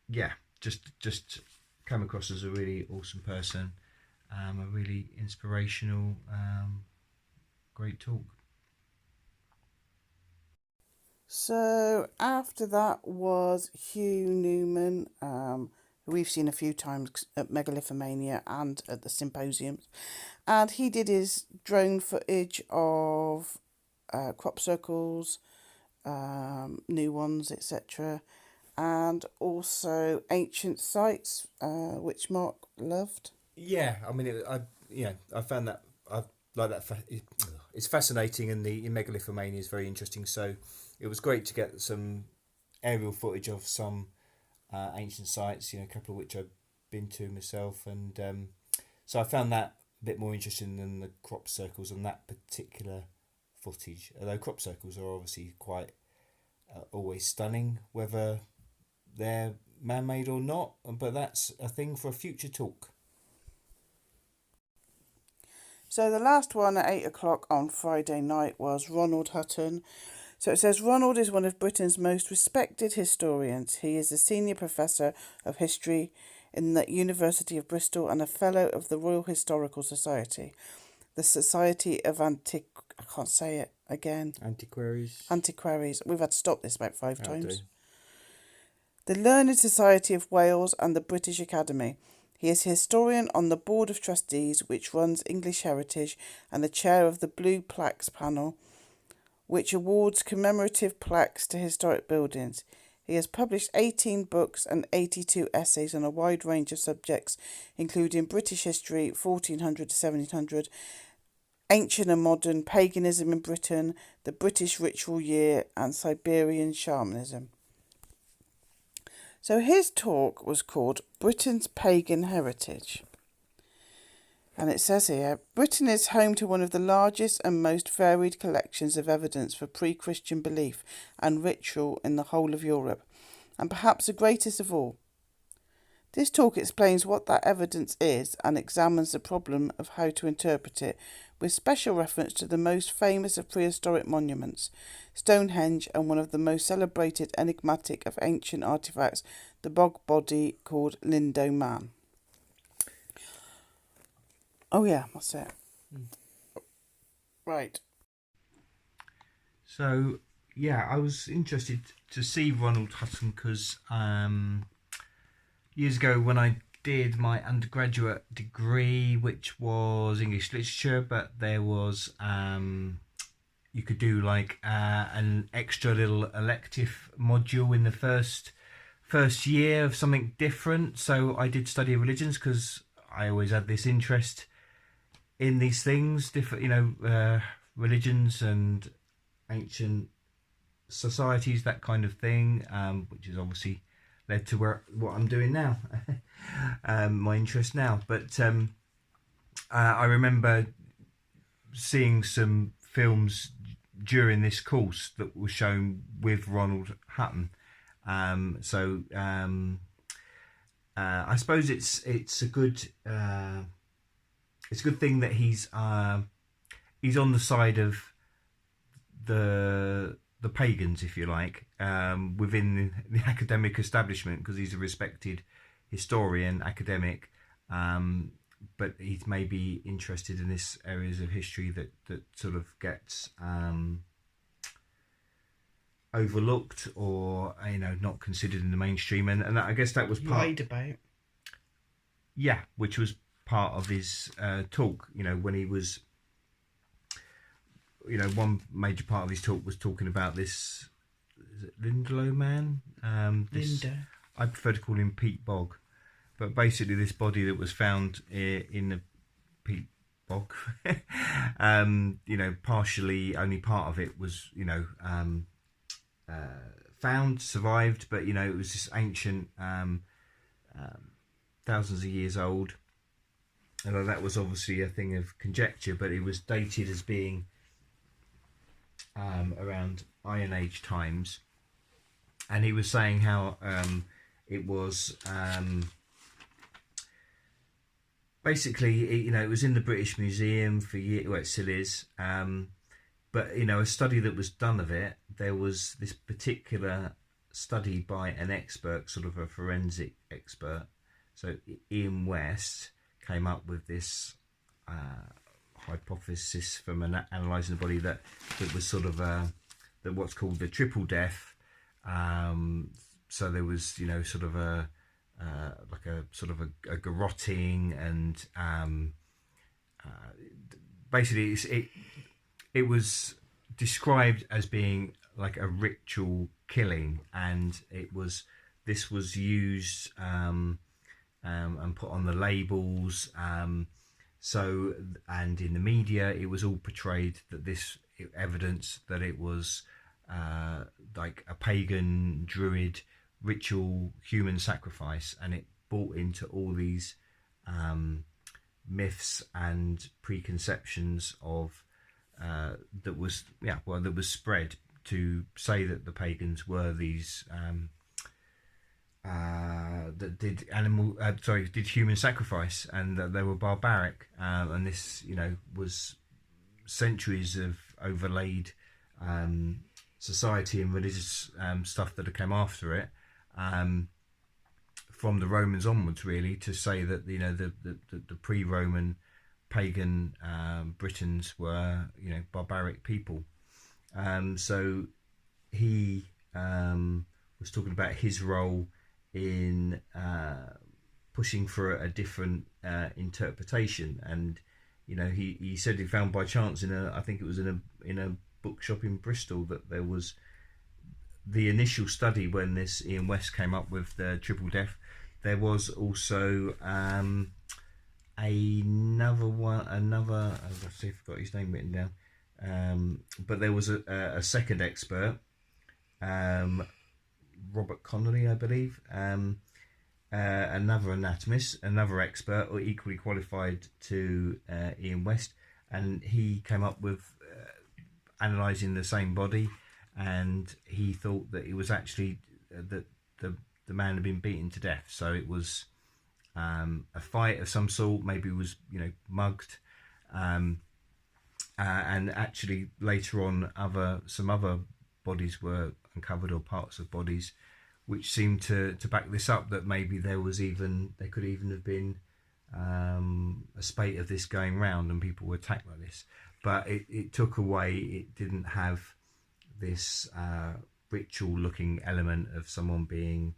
yeah, just come across as a really awesome person, a really inspirational, great talk. So after that was Hugh Newman, who we've seen a few times at Megalithomania and at the symposiums, and he did his drone footage of crop circles, new ones, etc., and also ancient sites, which Mark loved. Yeah, I mean, I found that I like that. It's fascinating, and the Megalithomania is very interesting. So it was great to get some aerial footage of some ancient sites. A couple of which I've been to myself, and so I found that a bit more interesting than the crop circles on that particular footage. Although crop circles are obviously quite always stunning, whether they're man-made or not. But that's a thing for a future talk. So the last one at 8 o'clock on Friday night was Ronald Hutton. So it says, Ronald is one of Britain's most respected historians. He is a senior professor of history in the University of Bristol and a fellow of the Royal Historical Society, the Society of Antiquaries. We've had to stop this about 5 times. The Learned Society of Wales and the British Academy. He is a historian on the Board of Trustees, which runs English Heritage, and the chair of the Blue Plaques Panel, which awards commemorative plaques to historic buildings. He has published 18 books and 82 essays on a wide range of subjects, including British history, 1400 to 1700, ancient and modern, paganism in Britain, the British ritual year, and Siberian shamanism. So his talk was called Britain's Pagan Heritage. And it says here, Britain is home to one of the largest and most varied collections of evidence for pre-Christian belief and ritual in the whole of Europe, and perhaps the greatest of all. This talk explains what that evidence is and examines the problem of how to interpret it, with special reference to the most famous of prehistoric monuments, Stonehenge, and one of the most celebrated enigmatic of ancient artefacts, the bog body called Lindo Man. Oh yeah, that's it. Right. So yeah, I was interested to see Ronald Hutton because years ago when I did my undergraduate degree, which was English literature, but there was you could do like an extra little elective module in the first year of something different. So I did study religions because I always had this interest in these things, different religions and ancient societies, that kind of thing, which is obviously led to what I'm doing now, my interest now. But I remember seeing some films during this course that were shown with Ronald Hutton. I suppose it's a good thing that he's on the side of the pagans, if you like, within the academic establishment, because he's a respected historian, academic, but he's maybe interested in this areas of history that sort of gets overlooked or not considered in the mainstream, and I guess that was lied about. Yeah, which was part of his talk. When he was. One major part of his talk was talking about this. Is it Lindlow Man? Lindo. I prefer to call him Peat Bog, but basically this body that was found in the Peat Bog. Partially, only part of it was found, survived, but it was this ancient, thousands of years old. Although that was obviously a thing of conjecture, but it was dated as being around Iron Age times, and he was saying how it was basically, it was in the British Museum for years. Well, it still is. But a study that was done of it, there was this particular study by an expert, sort of a forensic expert. So Ian West came up with this hypothesis from analysing the body that was sort of what's called the triple death. So there was, sort of a garrotting, and basically it was described as being like a ritual killing, and this was used and put on the labels. So, and in the media, it was all portrayed that this evidence that it was like a pagan druid ritual human sacrifice, and it brought into all these myths and preconceptions of that was spread to say that the pagans were these that did human sacrifice, and that they were barbaric, and this was centuries of overlaid society and religious stuff that came after it, from the Romans onwards, really, to say that the pre-Roman pagan Britons were barbaric people. So he was talking about his role in pushing for a different interpretation, and he said he found by chance I think it was in a bookshop in Bristol, that there was the initial study when this Ian West came up with the triple death. There was also another one. Let's see if I've got his name written down. But there was a second expert, Robert Connolly, I believe, another anatomist, another expert, or equally qualified to Ian West, and he came up with analysing the same body, and he thought that it was actually that the man had been beaten to death. So it was a fight of some sort, maybe it was mugged, and actually later on some other bodies were uncovered, or parts of bodies, which seemed to back this up, that maybe there could even have been a spate of this going round, and people were attacked like this. But it took away, it didn't have this ritual looking element of someone being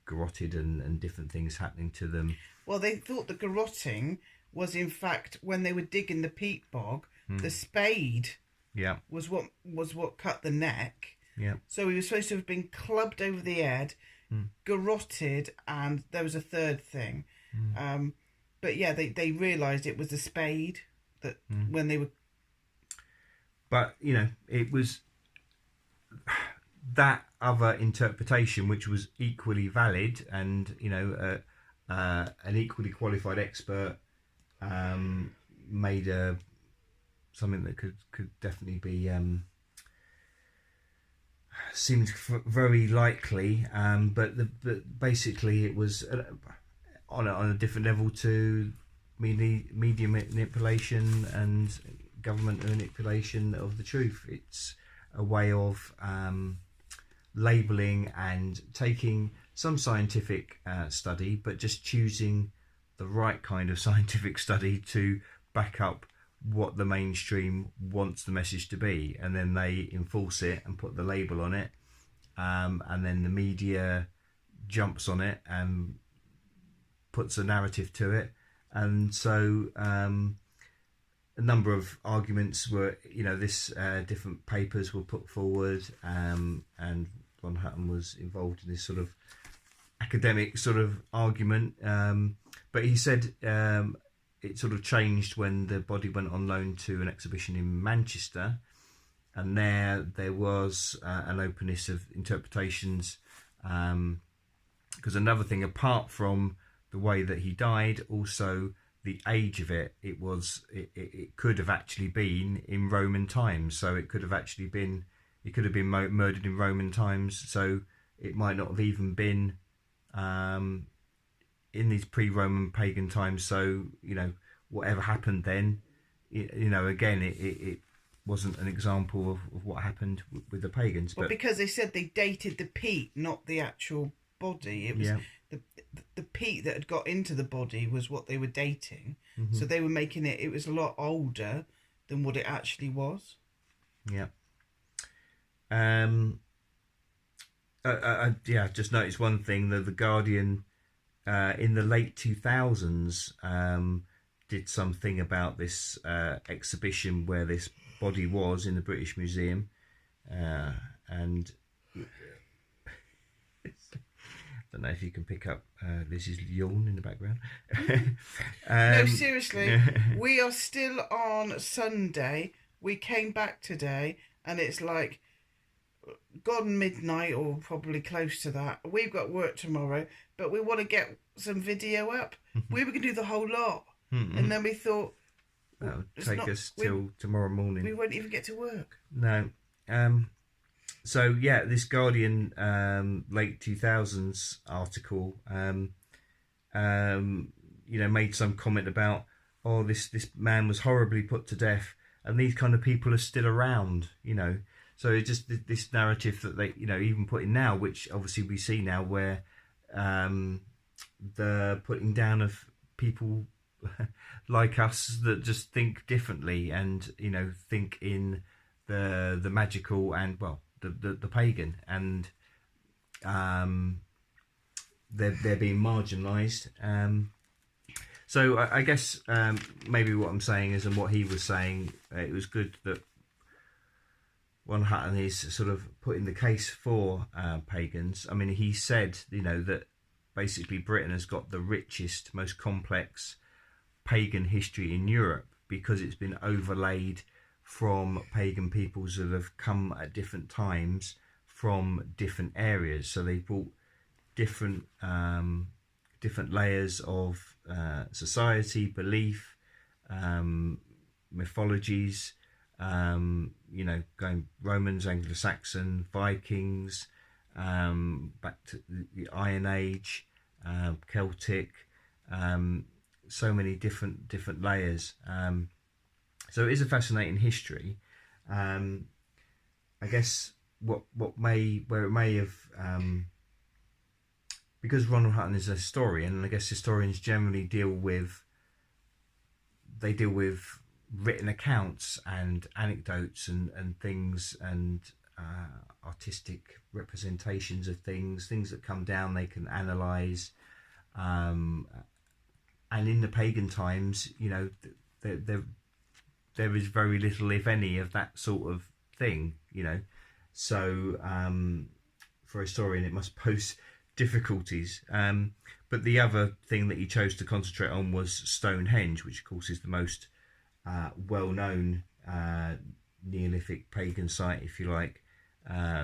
garrotted and different things happening to them. Well, they thought the garrotting was in fact when they were digging the peat bog, the spade was what cut the neck. Yeah. So he was supposed to have been clubbed over the head, garrotted, and there was a third thing. But yeah, they realised it was the spade that when they were. But it was that other interpretation which was equally valid, and an equally qualified expert made something that could definitely be seemed very likely, but basically it was on a different level to media manipulation and government manipulation of the truth. It's a way of labelling and taking some scientific study, but just choosing the right kind of scientific study to back up what the mainstream wants the message to be, and then they enforce it and put the label on it, and then the media jumps on it and puts a narrative to it. And so a number of arguments were, different papers were put forward, and Von Hutton was involved in this sort of academic sort of argument, but he said it sort of changed when the body went on loan to an exhibition in Manchester, and there was an openness of interpretations, because another thing, apart from the way that he died, also the age of it could have actually been in Roman times. So it could have been murdered in Roman times, so it might not have even been in these pre-Roman pagan times. So whatever happened then, again, it wasn't an example of what happened with the pagans. But because they said they dated the peat, not the actual body, it was the peat that had got into the body was what they were dating. Mm-hmm. So they were making it was a lot older than what it actually was. Yeah. I just noticed one thing, that the Guardian in the late 2000s did something about this exhibition where this body was in the British Museum, and I don't know if you can pick up Liz's yawn in the background. No, seriously, we are still on Sunday. We came back today, and it's like gone midnight, or probably close to that. We've got work tomorrow, but we want to get some video up. We were going to do the whole lot, and then we thought that'll take us till tomorrow morning. We won't even get to work. No. So yeah, this Guardian late 2000s article, made some comment about, this man was horribly put to death, and these kind of people are still around, So it's just this narrative that they, even put in now, which obviously we see now, where the putting down of people like us that just think differently, and think in the magical and the pagan, and they're being marginalised. So I guess maybe what I'm saying is, and what he was saying, it was good that Ron Hutton is sort of putting the case for pagans. I mean, he said, that basically Britain has got the richest, most complex pagan history in Europe, because it's been overlaid from pagan peoples that have come at different times from different areas. So they brought different layers of society, belief, mythologies, going Romans, Anglo-Saxon, Vikings, back to the Iron Age, Celtic, so many different layers. So it is a fascinating history. I guess where it may have, because Ronald Hutton is a historian, and I guess historians generally deal with written accounts and anecdotes and things, and artistic representations of things that come down they can analyse, and in the pagan times, there is very little, if any, of that sort of thing, so for a historian it must pose difficulties. But the other thing that he chose to concentrate on was Stonehenge, which of course is the most well-known Neolithic pagan site, if you like,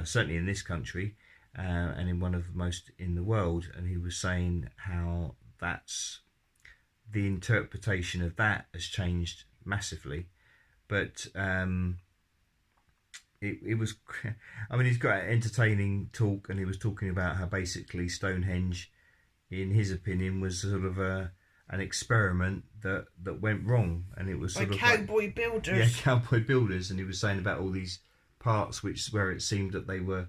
certainly in this country, and in one of the most in the world. And he was saying how that's the interpretation of that has changed massively. But it was, I mean, he's got an entertaining talk, and he was talking about how basically Stonehenge, in his opinion, was sort of an experiment that went wrong, and it was sort of cowboy builders. Yeah, cowboy builders, and he was saying about all these parts where it seemed that they were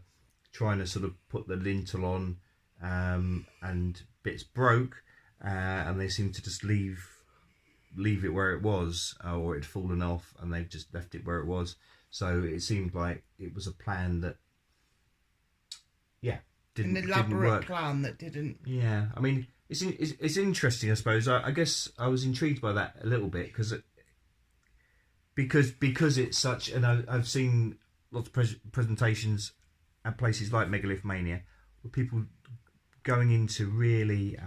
trying to sort of put the lintel on, and bits broke, and they seemed to just leave it where it was, or it had fallen off, and they've just left it where it was. So it seemed like it was a plan that, didn't work. An elaborate plan that didn't. Yeah, I mean, it's interesting, I suppose. I guess I was intrigued by that a little bit, because it's such, and I've seen lots of presentations at places like Megalithmania, with people going into really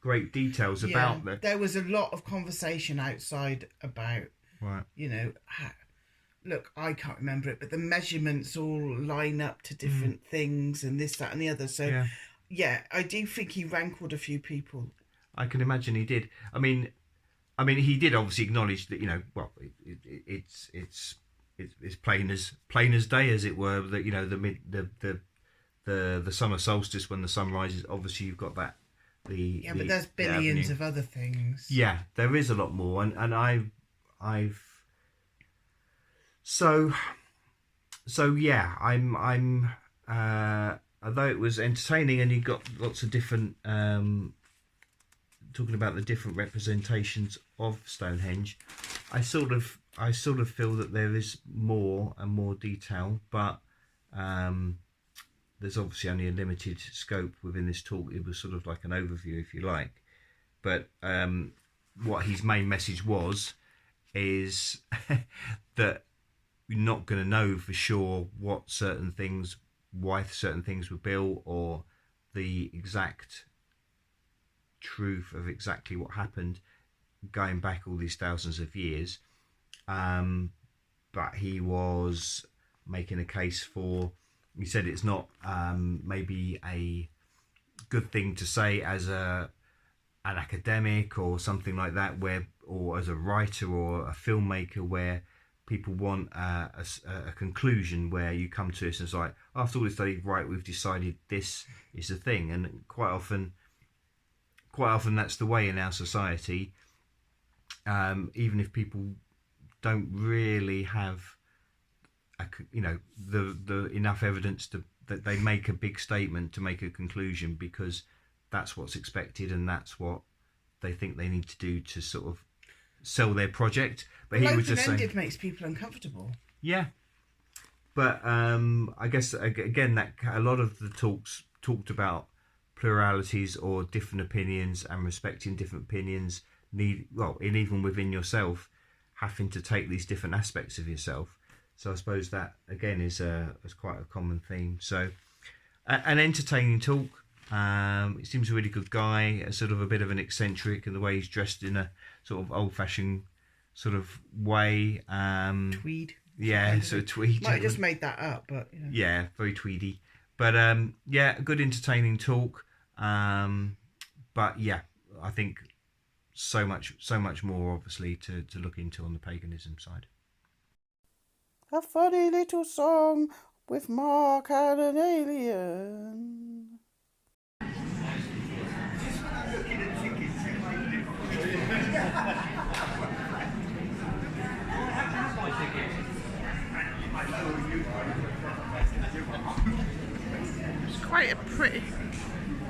great details about that. There was a lot of conversation outside about, right, look, I can't remember it, but the measurements all line up to different things, and this, that, and the other. So, yeah, I do think he rankled a few people. I can imagine he did. I mean, he did obviously acknowledge that, it's plain as day, as it were. That the the summer solstice when the sun rises. Obviously, you've got that. But there's billions of other things. Yeah, there is a lot more, and I've so yeah, I'm although it was entertaining and you got lots of different talking about the different representations of Stonehenge, I sort of feel that there is more and more detail, but there's obviously only a limited scope within this talk. It was sort of like an overview, if you like, but what his main message was is that we're not going to know for sure why certain things were built, or the exact truth of exactly what happened going back all these thousands of years, but he was making a case for, he said it's not maybe a good thing to say as an academic or something like that, or as a writer or a filmmaker, where people want a conclusion where you come to us and it's like, after all this study, right, we've decided this is the thing. And quite often that's the way in our society, even if people don't really have the enough evidence that they make a big statement to make a conclusion, because that's what's expected and that's what they think they need to do to sort of sell their project. But he was just saying, open-ended makes people uncomfortable. Yeah, but I guess again that a lot of the talks talked about pluralities or different opinions and respecting different opinions. And even within yourself, having to take these different aspects of yourself. So I suppose that again is quite a common theme. So an entertaining talk. He seems a really good guy, a sort of a bit of an eccentric in the way he's dressed, in a sort of old-fashioned sort of way. Tweed. Yeah, so tweed. Might have just made that up, but yeah, very tweedy. But yeah, a good entertaining talk. But yeah, I think so much more obviously to look into on the paganism side. A funny little song with Mark and an alien. It's quite pretty.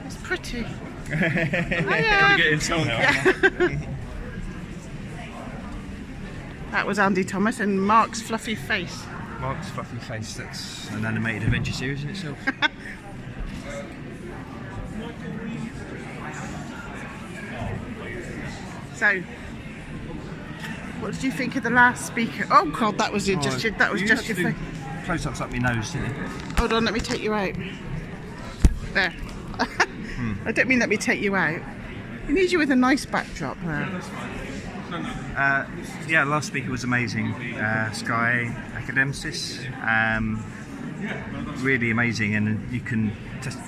It's pretty. Gotta get in somehow. Yeah. That was Andy Thomas and Mark's fluffy face. Mark's fluffy face. That's an animated adventure series in itself. So, what did you think of the last speaker? Oh God, that was just your face. Close-ups up your nose, didn't you? Hold on, let me take you out. There. I don't mean let me take you out. He needs you with a nice backdrop there. Yeah, last speaker was amazing. Sky Academicus, really amazing, and you can just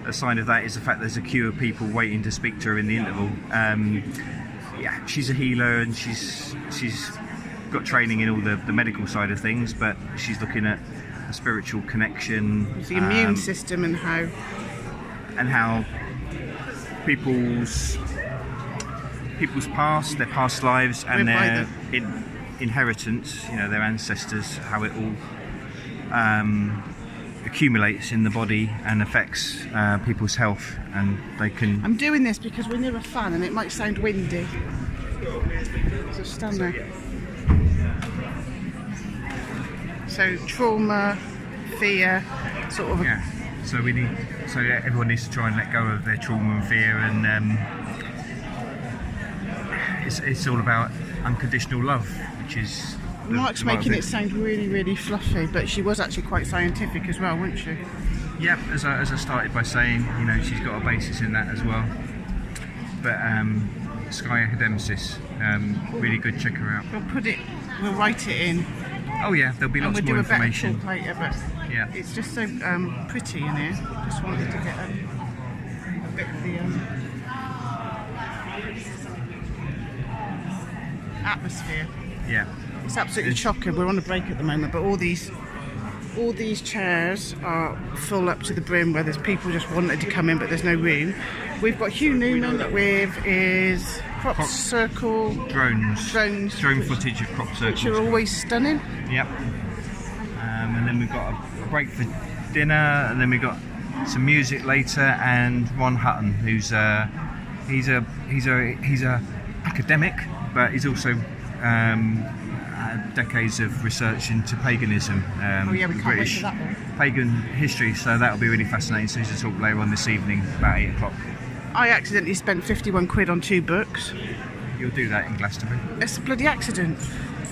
a sign of that is the fact there's a queue of people waiting to speak to her in the interval. Yeah, she's a healer and she's got training in all the medical side of things, but she's looking at a spiritual connection, the immune system, and how people's past, their past lives, and their inheritance, their ancestors, how it all accumulates in the body and affects people's health, and they can. I'm doing this because we're near a fan and it might sound windy. So stand there. So trauma, fear, sort of. Yeah. So everyone needs to try and let go of their trauma and fear, and it's all about unconditional love, which is. Mark's making it sound really, really fluffy, but she was actually quite scientific as well, wasn't she? Yeah, as I started by saying, she's got a basis in that as well. But Sky Academicus, really good. Check her out. We'll write it in. Oh yeah, there'll be lots more information. And we'll do a better talk later, but yeah, it's just so pretty in here. Just wanted to get a bit of the atmosphere. Yeah. It's absolutely chocker. We're on a break at the moment, but all these all these chairs are full up to the brim where there's people just wanted to come in but there's no room. We've got Hugh Newman with his crop circle Drone which, footage of crop circles. which are always stunning. Yep. And then we've got a break for dinner, and then we've got some music later, and Ron Hutton, who's he's a academic, but he's also decades of research into paganism, We can't wait British for that one. pagan history. So that'll be really fascinating. So he's to talk later on this evening about 8 o'clock. I accidentally spent 51 quid on 2 books. You'll do that in Glastonbury. It's a bloody accident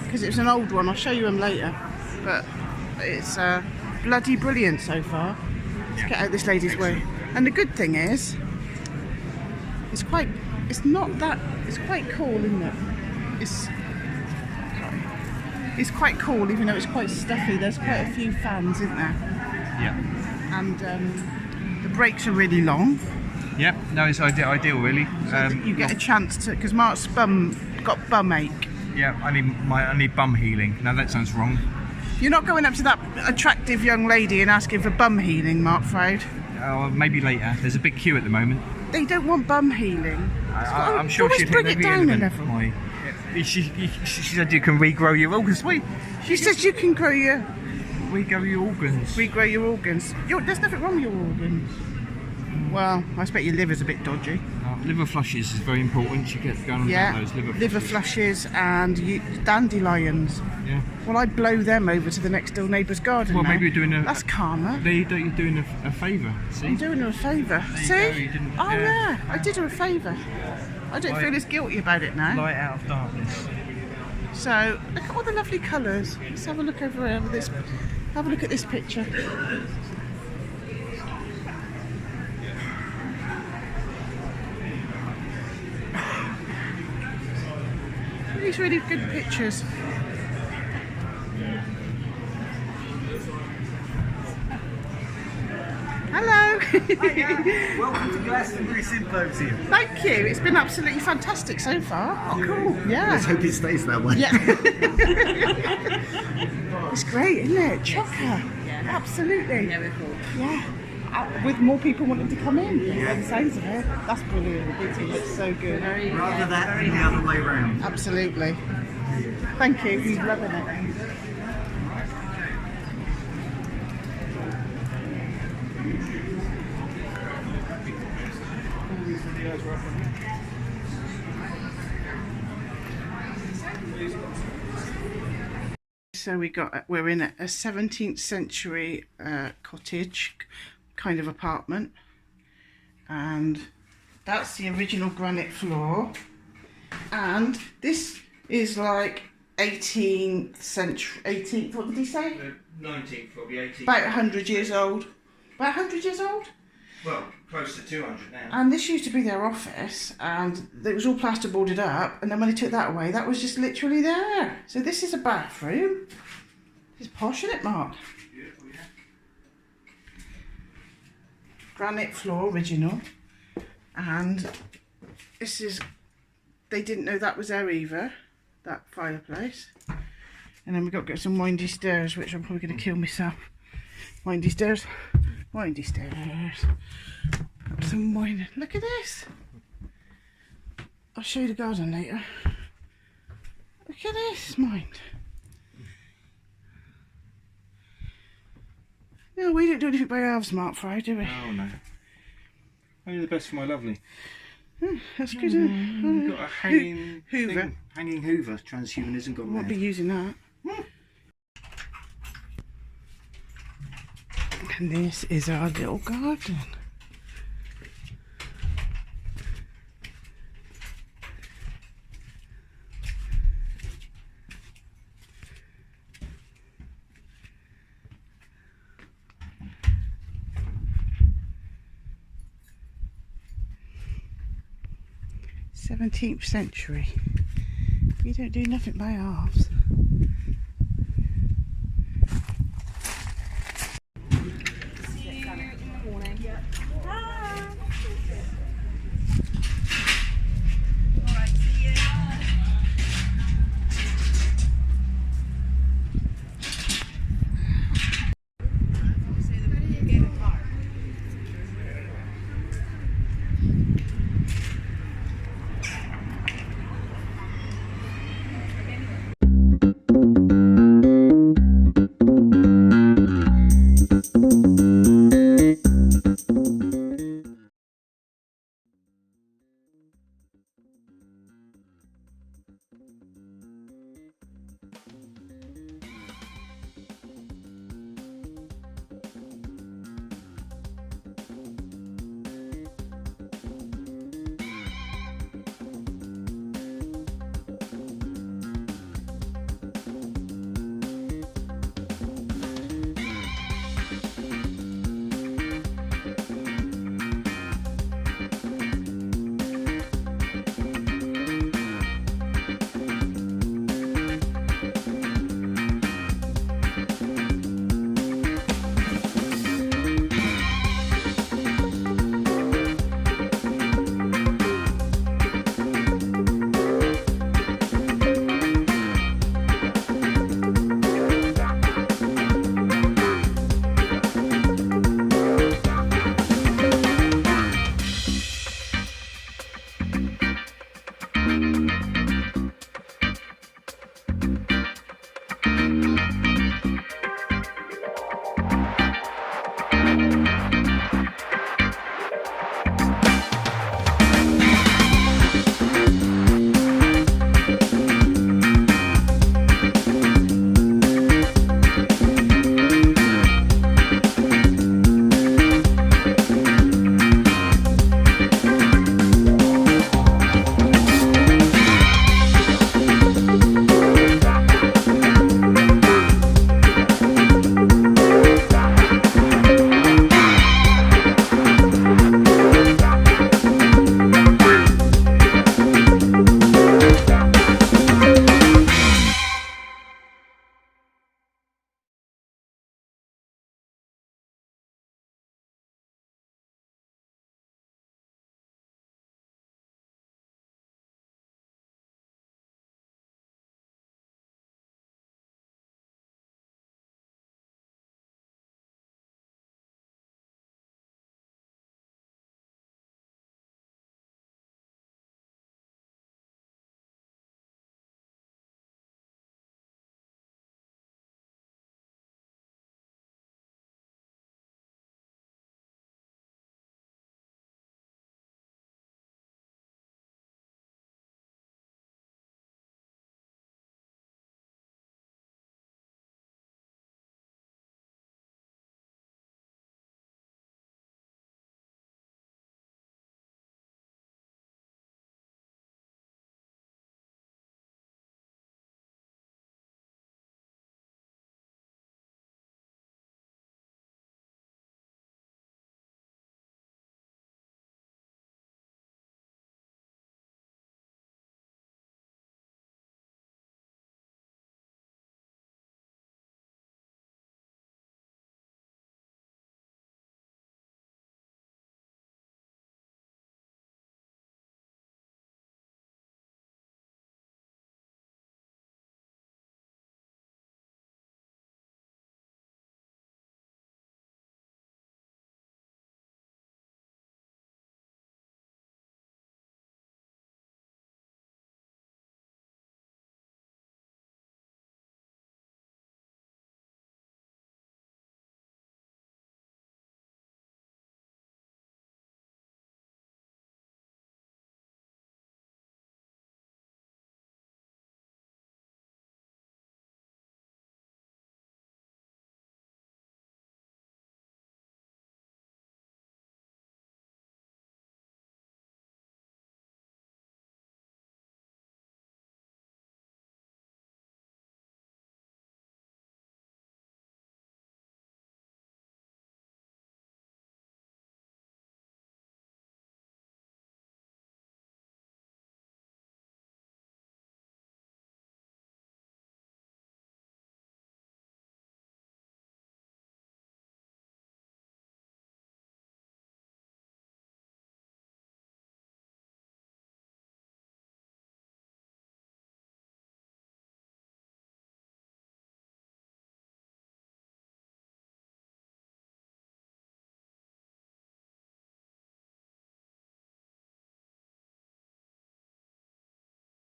because it was an old one. I'll show you them later, but it's bloody brilliant so far. Let's get out this lady's way. And the good thing is, it's quite cool, isn't it? It's quite cool, even though it's quite stuffy. There's quite a few fans, isn't there? Yeah. And the breaks are really long. Yeah. No, it's ideal really. You get a chance to, because Mark's got bum ache. Yeah. I need bum healing. Now that sounds wrong. You're not going up to that attractive young lady and asking for bum healing, Mark Froud. Maybe later. There's a big queue at the moment. They don't want bum healing. I'm sure always she'd bring hit it every down a element. level. She said you can regrow your organs. She says you can Regrow your organs. regrow your organs. There's nothing wrong with your organs. Well, I expect your liver's a bit dodgy. Liver flushes is very important. You get going on Yeah, those liver flushes and dandelions. Yeah. Well, I blow them over to the next door neighbour's garden. Well, now. maybe you're doing That's karma. You're doing a favour. See. I'm doing her a favour. you See? go, you didn't- Oh yeah. yeah, I did her a favour. I don't feel as guilty about it now. Light out of darkness. So look at all the lovely colours. Let's have a look over here with this. Have a look at this picture. These really good pictures. Hello. Welcome to Glastonbury Symposium. Thank you. It's been absolutely fantastic so far. Oh, cool. Yeah. Let's hope it stays that way. Yeah. It's great, isn't it? Chocker. Yeah. Absolutely. Yeah, we're cool. Yeah. With more people wanting to come in. By the sounds of it. That's brilliant. It looks so good. Rather that than the other way round. Absolutely. Thank you. He's loving it. So we're in a 17th century cottage kind of apartment, and that's the original granite floor, and this is like 18th century, 18th, what did he say? 19th, probably 18th. About 100 years old. About 100 years old? Well, close to 200 now. And this used to be their office, and it was all plasterboarded up, and then when they took that away, that was just literally there. So this is a bathroom. It's posh, isn't it, Mark? Beautiful, yeah. Granite floor, original. And this is, they didn't know that was there either, that fireplace. And then we've got to get some windy stairs, which I'm probably going to kill myself. Windy stairs. Windy stairs. Got some wine. Look at this. I'll show you the garden later. Look at this, mind. No, we don't do anything by halves, Mark Fry, do we? Oh no. Only the best for my lovely. That's good, isn't it? You've got a hanging Hoover. thing. Hanging Hoover. Transhumanism gone Won't be mad. using that. And this is our little garden. '17th century. We don't do nothing by halves.